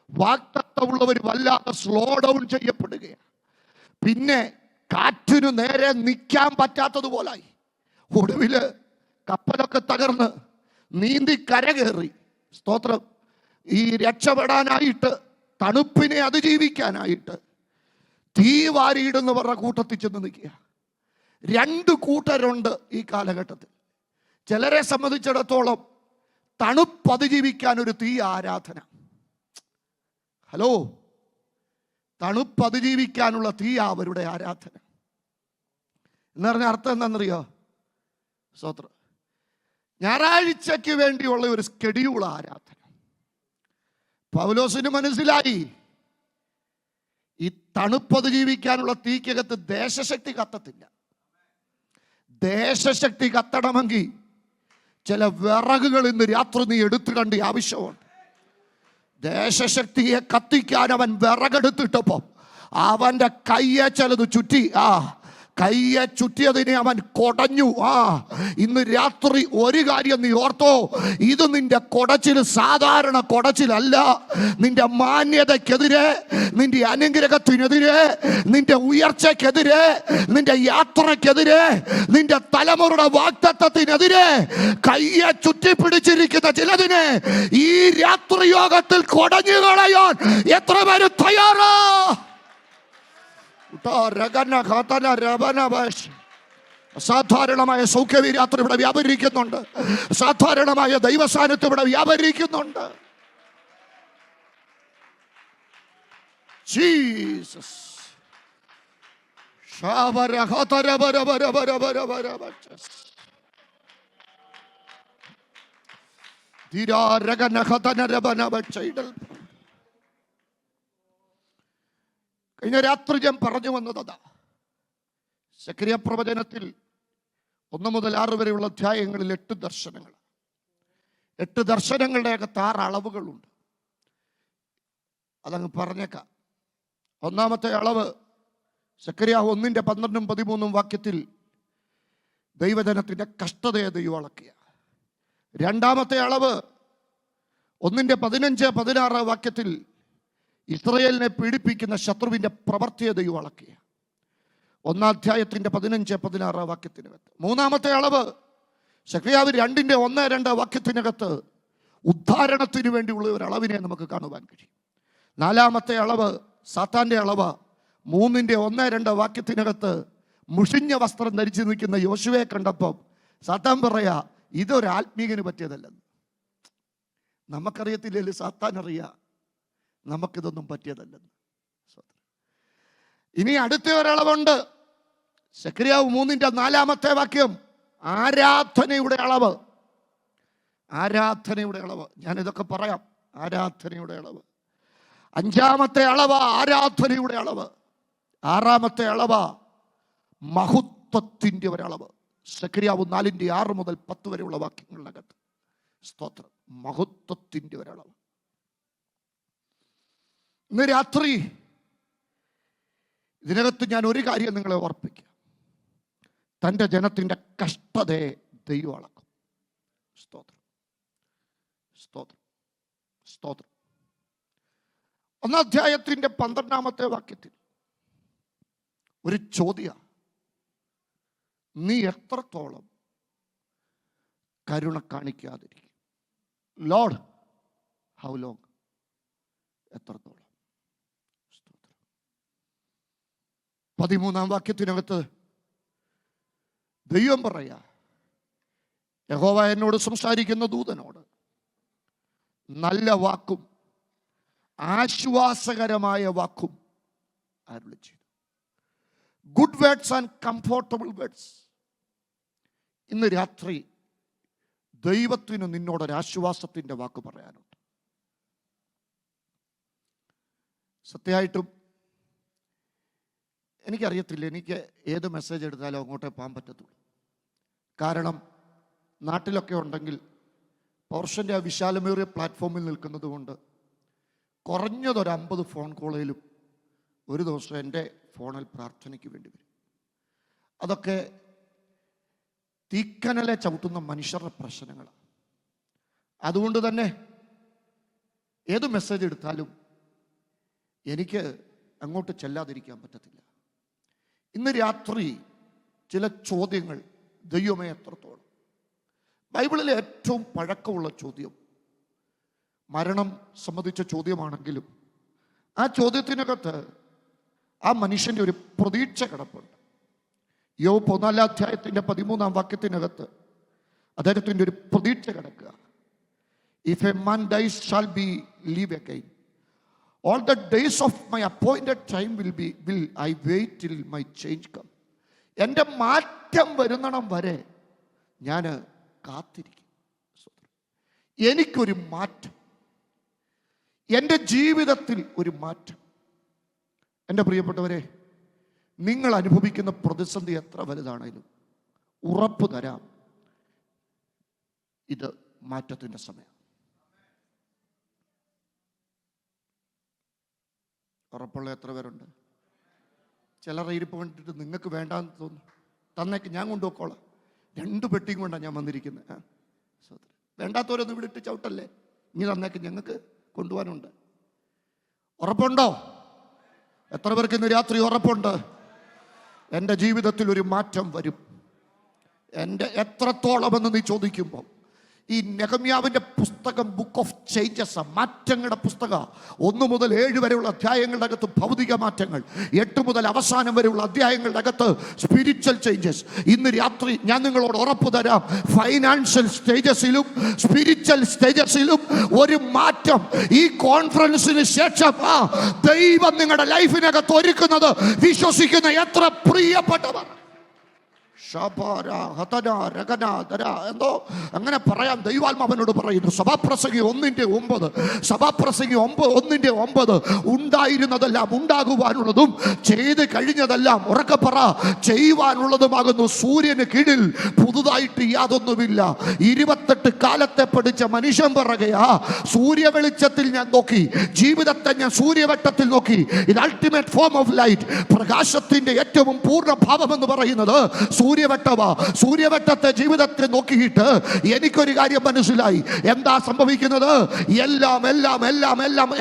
വാക്തത്വമുള്ളവർ വല്ലാതെ സ്ലോ ഡൗൺ ചെയ്യപ്പെടുകയാണ്. പിന്നെ കാറ്റിനു നേരെ നിൽക്കാൻ പറ്റാത്തതുപോലായി. ഒടുവില് കപ്പലൊക്കെ തകർന്ന് നീന്തി കരകയറി. സ്തോത്രം. ഈ രക്ഷപ്പെടാനായിട്ട്, തണുപ്പിനെ അതിജീവിക്കാനായിട്ട് തീ വാരിയിടെന്ന് പറഞ്ഞ കൂട്ടത്തിൽ ചെന്ന് നിൽക്കുക. 2 കൂട്ടരുണ്ട് ഈ കാലഘട്ടത്തിൽ. ചിലരെ സംബന്ധിച്ചിടത്തോളം തണുപ്പ് അതിജീവിക്കാൻ ഒരു തീ ആരാധന. ഹലോ, തണുപ്പ് അതിജീവിക്കാനുള്ള തീ അവരുടെ ആരാധന എന്ന് പറഞ്ഞ അർത്ഥം എന്താണെന്നറിയോ? സ്തോത്രം. ഞായറാഴ്ചയ്ക്ക് വേണ്ടിയുള്ള ഒരു സ്കെഡ്യൂൾ ആരാധന. പൗലോസിന് മനസ്സിലായി, ഈ തണുപ്പത് ജീവിക്കാനുള്ള തീക്കകത്ത് ദേശശക്തി കത്തത്തില്ല. ദേശശക്തി കത്തണമെങ്കിൽ ചില വിറകുകൾ ഇന്ന് രാത്രി നീ എടുത്തുകണ്ട് ആവശ്യമുണ്ട്. ദേശശക്തിയെ കത്തിക്കാൻ അവൻ വിറകെടുത്തിട്ടപ്പോൾ അവന്റെ കയ്യെ ചിലത് ചുറ്റി. കയ്യെ ചുറ്റിയതിനെ അവൻ കൊടഞ്ഞു. ഇന്ന് രാത്രി ഒരു കാര്യം നീ ഓർത്തോ, ഇത് നിന്റെ കൊടച്ചിൽ സാധാരണ കൊടച്ചിലല്ല. നിന്റെ മാന്യതയ്ക്കെതിരെ, നിന്റെ അനുഗ്രഹത്തിനെതിരെ, നിന്റെ ഉയർച്ചയ്ക്കെതിരെ, നിന്റെ യാത്രയ്ക്കെതിരെ, നിന്റെ തലമുറയുടെ വാഗ്ദത്തത്തിനെതിരെ കയ്യെ ചുറ്റിപ്പിടിച്ചിരിക്കുന്ന ചിലതിനെ ഈ രാത്രി യോഗത്തിൽ കൊടഞ്ഞു കളയാൻ എത്ര പേര് തയ്യാറാ? അസാധാരണമായ സൗഖ്യവീരാത്രി ഇവിടെ വ്യാപരിക്കുന്നുണ്ട്. അസാധാരണമായ ദൈവസാന്നിധ്യം ഇവിടെ വ്യാപരിക്കുന്നുണ്ട്. ജീസസ്. കഴിഞ്ഞ രാത്രി ഞാൻ പറഞ്ഞു വന്നതാ, സെഖരിയ പ്രവചനത്തിൽ 1 മുതൽ 6 വരെയുള്ള അധ്യായങ്ങളിൽ 8 ദർശനങ്ങൾ. 8 ദർശനങ്ങളുടെ അകത്ത് 6 അളവുകളുണ്ട്. അതങ്ങ് പറഞ്ഞേക്കാം. ഒന്നാമത്തെ അളവ് സെഖരിയ 1:12-13 വാക്യത്തിൽ ദൈവജനത്തിന്റെ കഷ്ടതയെ ദൈവം അളക്കുക. രണ്ടാമത്തെ അളവ് 1:15-16 വാക്യത്തിൽ ഇസ്രായേലിനെ പീഡിപ്പിക്കുന്ന ശത്രുവിന്റെ പ്രവൃത്തിയെ ദൈവം അളക്കുക. 1 അധ്യായത്തിന്റെ 15-16 വാക്യത്തിനകത്ത്. മൂന്നാമത്തെ അളവ് സെഖരിയാവ് 2:1-2 വാക്യത്തിനകത്ത് ഉദ്ധാരണത്തിന് വേണ്ടിയുള്ള ഒരു അളവിനെ നമുക്ക് കാണുവാൻ കഴിയും. നാലാമത്തെ അളവ് സാത്താന്റെ അളവ് 3:1-2 വാക്യത്തിനകത്ത് മുഷിഞ്ഞ വസ്ത്രം ധരിച്ചു നിൽക്കുന്ന യോശുവയെ കണ്ടപ്പം സാത്താൻ പറയാ, ഇതൊരു ആത്മീകന് പറ്റിയതല്ലെന്ന്. നമുക്കറിയത്തില്ലല്ലോ, സാത്താൻ അറിയാം നമുക്കിതൊന്നും പറ്റിയതല്ലെന്ന്. ഇനി അടുത്ത ഒരളവുണ്ട്. സെഖരിയാവ് 3:4 വാക്യം, ആരാധനയുടെ അളവ്. ആരാധനയുടെ അളവ്. ഞാനിതൊക്കെ പറയാം. ആരാധനയുടെ അളവ്. 5-ാമത്തെ അളവ് ആരാധനയുടെ അളവ്. 6-ാമത്തെ അളവ് മഹത്വത്തിൻ്റെ ഒരളവ്. സെഖരിയാവ് 4:6 മുതൽ 10 വരെയുള്ള വാക്യങ്ങളിനകത്ത്. സ്തോത്രം. മഹത്വത്തിൻ്റെ ഒരളവ്. ഇന്ന് രാത്രി ഇതിനകത്ത് ഞാൻ ഒരു കാര്യം നിങ്ങളെ ഓർപ്പിക്കാം. തൻ്റെ ജനത്തിൻ്റെ കഷ്ടതയെ ദൈവം അളക്കും. സ്തോത്രം, സ്തോത്രം, സ്തോത്രം. 1 അധ്യായത്തിൻ്റെ 12-ാമത്തെ വാക്യത്തിൽ ഒരു ചോദ്യം, നീ എത്രത്തോളം കരുണ കാണിക്കാതിരിക്കും? Lord, how long? എത്രത്തോളം? 13-ാം വാക്യത്തിനകത്ത് ദൈവം പറയാ, യഹോവ എന്നോട് സംസാരിക്കുന്ന ദൂതനോട് നല്ല വാക്കും ആശ്വാസകരമായ വാക്കും അരുളി ചെയ്തു. Good words and comfortable words. ഇന്ന് രാത്രി ദൈവത്തിന് നിന്നോടൊരാശ്വാസത്തിൻ്റെ വാക്ക് പറയാനുണ്ട്. സത്യമായിട്ടും എനിക്കറിയത്തില്ല, എനിക്ക് ഏത് മെസ്സേജ് എടുത്താലും അങ്ങോട്ടേ പോകാൻ പറ്റത്തുള്ളൂ. കാരണം നാട്ടിലൊക്കെ ഉണ്ടെങ്കിൽ പോർഷൻ്റെ ആ വിശാലമേറിയ പ്ലാറ്റ്ഫോമിൽ നിൽക്കുന്നത് കൊണ്ട് കുറഞ്ഞതൊരു 50 ഫോൺ കോളിലും ഒരു ദിവസം എൻ്റെ ഫോണിൽ പ്രാർത്ഥനയ്ക്ക് വേണ്ടി വരും. അതൊക്കെ തീക്കനലെ ചവിട്ടുന്ന മനുഷ്യരുടെ പ്രശ്നങ്ങളാണ്. അതുകൊണ്ട് തന്നെ ഏത് മെസ്സേജ് എടുത്താലും എനിക്ക് അങ്ങോട്ട് ചെല്ലാതിരിക്കാൻ പറ്റത്തില്ല. ഇന്ന് രാത്രി ചില ചോദ്യങ്ങൾ, ദൈവമേ എത്രത്തോളം. ബൈബിളിലെ ഏറ്റവും പഴക്കമുള്ള ചോദ്യം മരണം സംബന്ധിച്ച ചോദ്യമാണെങ്കിലും ആ ചോദ്യത്തിനകത്ത് ആ മനുഷ്യൻ്റെ ഒരു പ്രതീക്ഷ കിടപ്പുണ്ട്. യോബ് 4-ാം അധ്യായത്തിൻ്റെ 13-ാം വാക്യത്തിനകത്ത് അദ്ദേഹത്തിൻ്റെ ഒരു പ്രതീക്ഷ കിടക്കുക. If a man dies shall be live again. All the days of my appointed time will I wait till my change come. എൻ്റെ മാറ്റം വരുന്നിടം വരെ ഞാൻ കാത്തിരിക്കും. എനിക്കൊരു മാറ്റം, എൻ്റെ ജീവിതത്തിൽ ഒരു മാറ്റം. എൻ്റെ പ്രിയപ്പെട്ടവരെ, നിങ്ങൾ അനുഭവിക്കുന്ന പ്രതിസന്ധി എത്ര വലുതാണേലും ഉറപ്പ് തരാം, ഇത് മാറ്റത്തിൻ്റെ സമയം. ഉറപ്പുള്ള എത്ര പേരുണ്ട്? ചിലരെ ഇരിപ്പ് കണ്ടിട്ട് നിങ്ങൾക്ക് വേണ്ടാന്ന് തോന്നുന്നു. തന്നേക്ക്, ഞാൻ കൊണ്ടുപോക്കോളാം. 2 പെട്ടിയും കൊണ്ടാണ് ഞാൻ വന്നിരിക്കുന്നത്. വേണ്ടാത്തവരൊന്നും ഇവിടെ ഇട്ട് ചവിട്ടല്ലേ, ഇനി തന്നേക്ക്, ഞങ്ങൾക്ക് കൊണ്ടുപോകാനുണ്ട്. ഉറപ്പുണ്ടോ? എത്ര പേർക്ക് ഇന്ന് രാത്രി ഉറപ്പുണ്ട്? എൻ്റെ ജീവിതത്തിൽ ഒരു മാറ്റം വരും. എൻ്റെ എത്രത്തോളമെന്ന് നീ ചോദിക്കുമ്പോൾ, ഈ നെഹമ്യാവിൻ്റെ പുസ്തകം ബുക്ക് ഓഫ് ചേഞ്ചസ്, മാറ്റങ്ങളുടെ പുസ്തകം. 1 മുതൽ 7 വരെയുള്ള അധ്യായങ്ങളുടെ അകത്ത് ഭൗതിക മാറ്റങ്ങൾ, 8 മുതൽ അവസാനം വരെയുള്ള അധ്യായങ്ങളുടെ അകത്ത് സ്പിരിച്വൽ ചേഞ്ചസ്. ഇന്ന് രാത്രി ഞാൻ നിങ്ങളോട് ഉറപ്പ് തരാം, ഫൈനാൻഷ്യൽ സ്റ്റേജസിലും സ്പിരിച്വൽ സ്റ്റേജസിലും ഒരു മാറ്റം ഈ കോൺഫറൻസിന് ശേഷം ദൈവം നിങ്ങളുടെ ലൈഫിനകത്ത് ഒരുക്കുന്നത് വിശ്വസിക്കുന്ന എത്ര പ്രിയപ്പെട്ടവർ. എന്തോ അങ്ങനെ പറയാം. ദൈവാത്മാവനോട് പറയുന്നു, സഭാപ്രസംഗി 1:9, സഭാപ്രസംഗി 1:9, ഉണ്ടായിരുന്നതെല്ലാം, ഉണ്ടാകുവാനുള്ളതും ചെയ്ത് കഴിഞ്ഞതെല്ലാം, ഉറക്കെ പറ, ചെയ്യുവാനുള്ളതുമാകുന്നു. സൂര്യന് കീഴിൽ പുതുതായിട്ട് യാതൊന്നുമില്ല. 28 കാലത്തെ പഠിച്ച മനുഷ്യൻ പറയുകയാ, സൂര്യ വെളിച്ചത്തിൽ ഞാൻ നോക്കി, ജീവിതത്തെ ഞാൻ സൂര്യവട്ടത്തിൽ നോക്കി. ഇത് അൾട്ടിമേറ്റ് ഫോം ഓഫ് ലൈറ്റ്, പ്രകാശത്തിന്റെ ഏറ്റവും പൂർണ്ണഭാവം എന്ന് പറയുന്നത് സൂര്യവട്ടത്തെ ജീവിതത്തെ നോക്കിയിട്ട് എനിക്കൊരു കാര്യം മനസ്സിലായി. എന്താ സംഭവിക്കുന്നത്?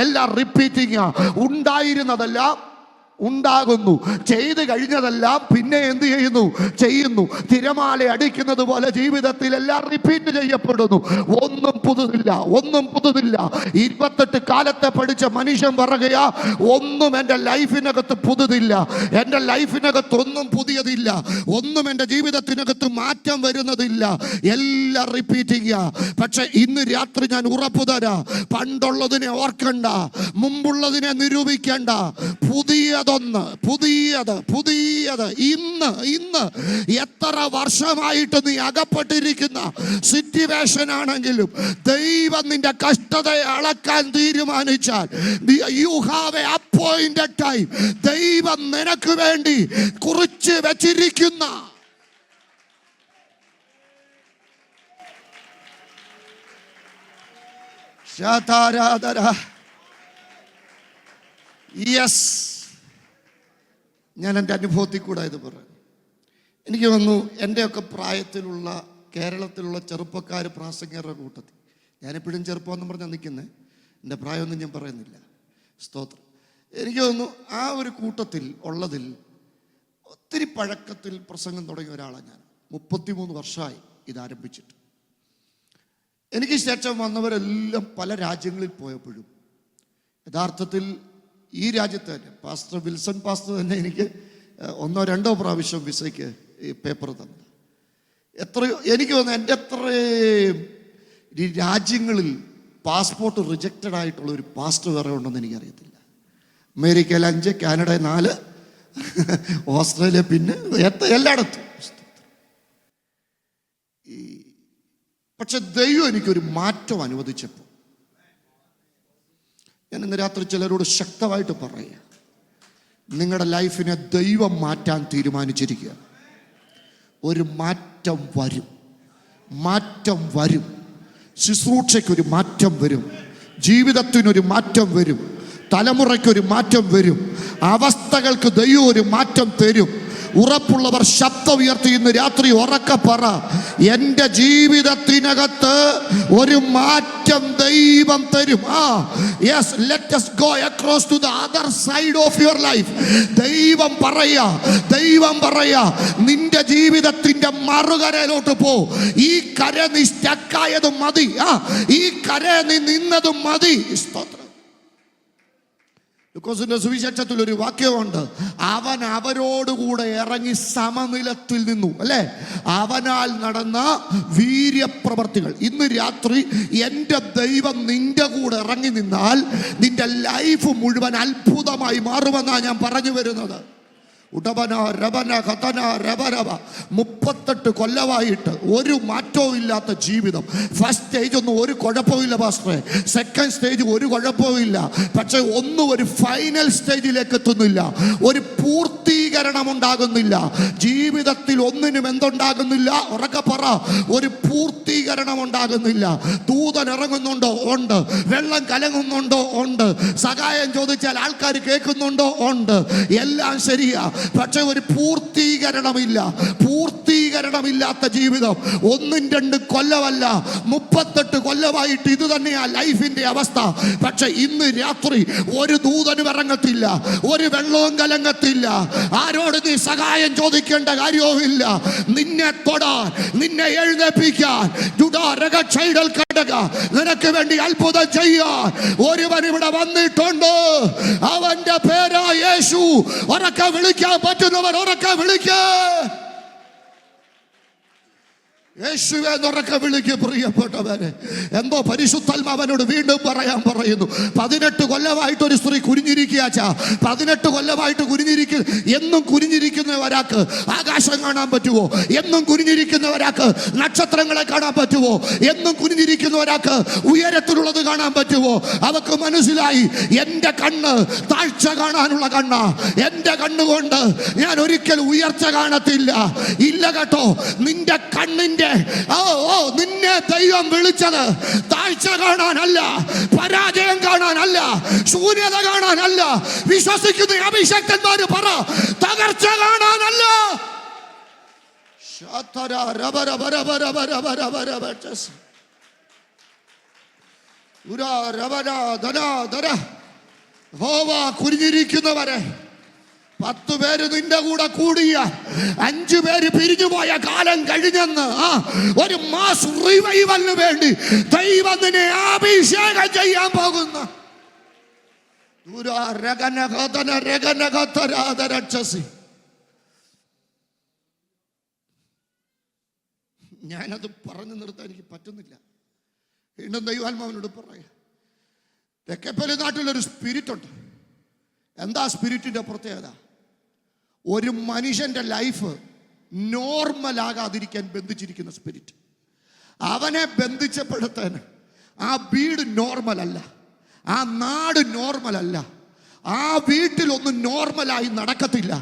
എല്ലാം റിപ്പീറ്റിംഗ്. ഉണ്ടായിരുന്നതെല്ലാം ഉണ്ടാകുന്നു, ചെയ്തു കഴിഞ്ഞതെല്ലാം പിന്നെ എന്ത് ചെയ്യുന്നു. തിരമാല അടിക്കുന്നത് പോലെ ജീവിതത്തിൽ എല്ലാം റിപ്പീറ്റ് ചെയ്യപ്പെടുന്നു. ഒന്നും പുതുതില്ല. 28 കാലത്തെ പഠിച്ച മനുഷ്യൻ പറയുകയാ, ഒന്നും എൻ്റെ ലൈഫിനകത്ത് പുതുതില്ല, എൻ്റെ ലൈഫിനകത്ത് ഒന്നും പുതിയതില്ല, ഒന്നും എൻ്റെ ജീവിതത്തിനകത്ത് മാറ്റം വരുന്നതില്ല, എല്ലാം റിപ്പീറ്റിംഗ്. പക്ഷെ ഇന്ന് രാത്രി ഞാൻ ഉറപ്പു തരാം, പണ്ടുള്ളതിനെ ഓർക്കണ്ട, മുമ്പുള്ളതിനെ നിരൂപിക്കണ്ട. പുതിയത് ഇന്ന് എത്ര വർഷമായിട്ട് നീ അകപ്പെട്ടിരിക്കുന്ന സിറ്റുവേഷൻ ആണെങ്കിലും ദൈവം നിന്റെ കഷ്ടതയെ അളക്കാൻ തീരുമാനിച്ചാൽ, you have A appointed time. ദൈവം നിനക്ക് വേണ്ടി കുറിച്ച് വെച്ചിരിക്കുന്ന യെസ്, ഞാൻ എൻ്റെ അനുഭവത്തിൽ കൂടെ ഇത് പറയാം. എനിക്ക് തോന്നുന്നു എൻ്റെയൊക്കെ പ്രായത്തിലുള്ള കേരളത്തിലുള്ള ചെറുപ്പക്കാർ പ്രാസംഗികരുടെ കൂട്ടത്തിൽ, ഞാനെപ്പോഴും ചെറുപ്പമെന്നും പറഞ്ഞാൽ നിൽക്കുന്നത്, എൻ്റെ പ്രായമൊന്നും ഞാൻ പറയുന്നില്ല, സ്തോത്രം. എനിക്ക് തോന്നുന്നു ആ ഒരു കൂട്ടത്തിൽ ഉള്ളതിൽ ഒത്തിരി പഴക്കത്തിൽ പ്രസംഗം തുടങ്ങിയ ഒരാളാണ് ഞാൻ. 33 വർഷമായി ഇത് ആരംഭിച്ചിട്ട്. എനിക്ക് ശേഷം വന്നവരെല്ലാം പല രാജ്യങ്ങളിൽ പോയപ്പോഴും യഥാർത്ഥത്തിൽ ഈ രാജ്യത്ത് തന്നെ പാസ്റ്റർ വിൽസൺ പാസ്റ്റർ തന്നെ എനിക്ക് 1-2 പ്രാവശ്യം വിസയ്ക്ക് ഈ പേപ്പർ തന്നു. എത്രയോ എനിക്ക് തോന്നുന്നു എൻ്റെ എത്രയും ഈ രാജ്യങ്ങളിൽ പാസ്പോർട്ട് റിജക്റ്റഡ് ആയിട്ടുള്ള ഒരു പാസ്റ്റർ വേറെ ഉണ്ടെന്ന് എനിക്കറിയത്തില്ല. അമേരിക്കയിൽ 5, കാനഡ 4, ഓസ്ട്രേലിയ, പിന്നെ എല്ലായിടത്തും. പക്ഷെ ദൈവം എനിക്കൊരു മാറ്റം അനുവദിച്ചപ്പോൾ ഞാൻ ഇന്ന് രാത്രി ചിലരോട് ശക്തമായിട്ട് പറയുക, നിങ്ങളുടെ ലൈഫിനെ ദൈവം മാറ്റാൻ തീരുമാനിച്ചിരിക്കുക. ഒരു മാറ്റം വരും. ശുശ്രൂഷയ്ക്കൊരു മാറ്റം വരും, ജീവിതത്തിനൊരു മാറ്റം വരും, തലമുറയ്ക്കൊരു മാറ്റം വരും, അവസ്ഥകൾക്ക് ദൈവം ഒരു മാറ്റം തരും. ഉറപ്പുള്ളവർ ശബ്ദം ഉയർത്തി ഇന്ന് രാത്രി ഉറക്കെ പറ, എൻ്റെ ജീവിതത്തിനകത്ത് ഒരു മാറ്റം ദൈവം തരും. Yes, let us go across to the other side of your life. ദൈവം പറയാ നിന്റെ ജീവിതത്തിന്റെ മറുകരയിലോട്ട് പോ. ഈ കര നീ സ്റ്റക്കായതും മതി, ഈ കര നീ നിന്നതും മതി. സ്തോത്രം. ലൂക്കോസിന്റെ സുവിശേഷത്തിൽ ഒരു വാക്യമുണ്ട്, അവൻ അവരോടുകൂടെ ഇറങ്ങി സമനിലത്തിൽ നിന്നു, അല്ലേ? അവനാൽ നടന്ന വീര്യപ്രവർത്തികൾ. ഇന്ന് രാത്രി എൻ്റെ ദൈവം നിന്റെ കൂടെ ഇറങ്ങി നിന്നാൽ നിന്റെ ലൈഫ് മുഴുവൻ അത്ഭുതമായി മാറുമെന്നാണ് ഞാൻ പറഞ്ഞു വരുന്നത്. 38 കൊല്ലമായിട്ട് ഒരു മാറ്റവും ഇല്ലാത്ത ജീവിതം. ഫസ്റ്റ് സ്റ്റേജ് ഒന്നും ഒരു കുഴപ്പമില്ല പാസ്റ്ററെ, സെക്കൻഡ് സ്റ്റേജ് ഒരു കുഴപ്പമില്ല, പക്ഷെ ഒന്നും ഒരു ഫൈനൽ സ്റ്റേജിലേക്ക് എത്തുന്നില്ല, ഒരു പൂർത്തീകരണം ഉണ്ടാകുന്നില്ല ജീവിതത്തിൽ. ഒന്നിനും എന്തുണ്ടാകുന്നില്ല? ഉറക്കെ പറ, ഒരു പൂർത്തീകരണം പൂർത്തീകരണം ഉണ്ടാകുന്നില്ല. ദൂതൻ ഇറങ്ങുന്നുണ്ടോ? ഉണ്ട്. വെള്ളം കലങ്ങുന്നുണ്ടോ? ഉണ്ട്. സഹായം ചോദിച്ചാൽ ആൾക്കാർ കേൾക്കുന്നുണ്ടോ? ഉണ്ട്. എല്ലാം ശരിയാ, പക്ഷെ ഒരു പൂർത്തീകരണമില്ല. പൂർത്തീകരണമില്ലാത്ത ജീവിതം 1-2 കൊല്ലമല്ല, 38 കൊല്ലമായിട്ട് ഇത് തന്നെയാ ലൈഫിന്റെ അവസ്ഥ. പക്ഷെ ഇന്ന് രാത്രി ഒരു ദൂതനും ഇറങ്ങത്തില്ല, ഒരു വെള്ളവും കലങ്ങത്തില്ല. ആരോട് നീ സഹായം ചോദിക്കേണ്ട കാര്യവുമില്ല. നിന്നെ തൊടാൻ, നിന്നെ എഴുന്നേൽപ്പിക്കാൻ, നിനക്ക് വേണ്ടി അത്ഭുതം ചെയ്യാൻ ഒരുവൻ ഇവിടെ വന്നിട്ടുണ്ട്. അവന്റെ പേരാ യേശു. ഉറക്കെ വിളിക്കാൻ പറ്റുന്നവർ ഉറക്കെ വിളിക്കേ. യേശുവേ എന്നുറക്കെ വിളിക്ക് പ്രിയപ്പെട്ടവരെ. എന്തോ പരിശുദ്ധാത്മാവനോട് വീണ്ടും പറയാൻ പറയുന്നു. 18 കൊല്ലമായിട്ട് ഒരു സ്ത്രീ കുനിഞ്ഞിരിക്കുക. 18 കൊല്ലമായിട്ട് എന്നും കുനിഞ്ഞിരിക്കുന്ന ഒരാൾക്ക് ആകാശം കാണാൻ പറ്റുമോ? എന്നും കുനിഞ്ഞിരിക്കുന്ന ഒരാൾക്ക് നക്ഷത്രങ്ങളെ കാണാൻ പറ്റുമോ? എന്നും കുനിഞ്ഞിരിക്കുന്ന ഒരാൾക്ക് ഉയരത്തിലുള്ളത് കാണാൻ പറ്റുമോ? അവക്ക് മനസ്സിലായി, എൻ്റെ കണ്ണ് താഴ്ച കാണാനുള്ള കണ്ണാ. എൻ്റെ കണ്ണുകൊണ്ട് ഞാൻ ഒരിക്കലും ഉയർച്ച കാണത്തില്ല. ഇല്ല കേട്ടോ, നിന്റെ കണ്ണിന്റെ നിന്നെ ദൈവം വിളിച്ചത് താഴ്ച കാണാനല്ല, പരാജയം കാണാനല്ല, ശൂന്യത കാണാനല്ല. വിശ്വസിക്കുന്ന അഭിഷക്തന്മാര് പറ, തകർച്ച കാണാനല്ല. കുനിഞ്ഞിരിക്കുന്നവരെ 10 പേര് നിന്റെ കൂടെ കൂടിയ 5 പേര് പിരിഞ്ഞുപോയ കാലം കഴിഞ്ഞെന്ന് ഒരു മാസ് റിവൈവലിന് വേണ്ടി ദൈവം നിന്നെ അഭിഷേകം ചെയ്യാൻ പോകുന്ന ഞാനത് പറഞ്ഞു നിർത്താൻ എനിക്ക് പറ്റുന്നില്ല. വീണ്ടും ദൈവാത്മാവിനോട് പറയാം. തെക്കേപ്പള്ളി നാട്ടിലൊരു സ്പിരിറ്റ് ഉണ്ട്. എന്താ സ്പിരിറ്റിന്റെ പ്രത്യേകത? ഒരു മനുഷ്യന്റെ ലൈഫ് നോർമലാകാതിരിക്കാൻ ബന്ധിച്ചിരിക്കുന്ന സ്പിരിറ്റ്. അവനെ ബന്ധിച്ചപ്പെടുത്താൻ ആ വീട് നോർമലല്ല, ആ നാട് നോർമലല്ല, ആ വീട്ടിലൊന്നും നോർമലായി നടക്കത്തില്ല,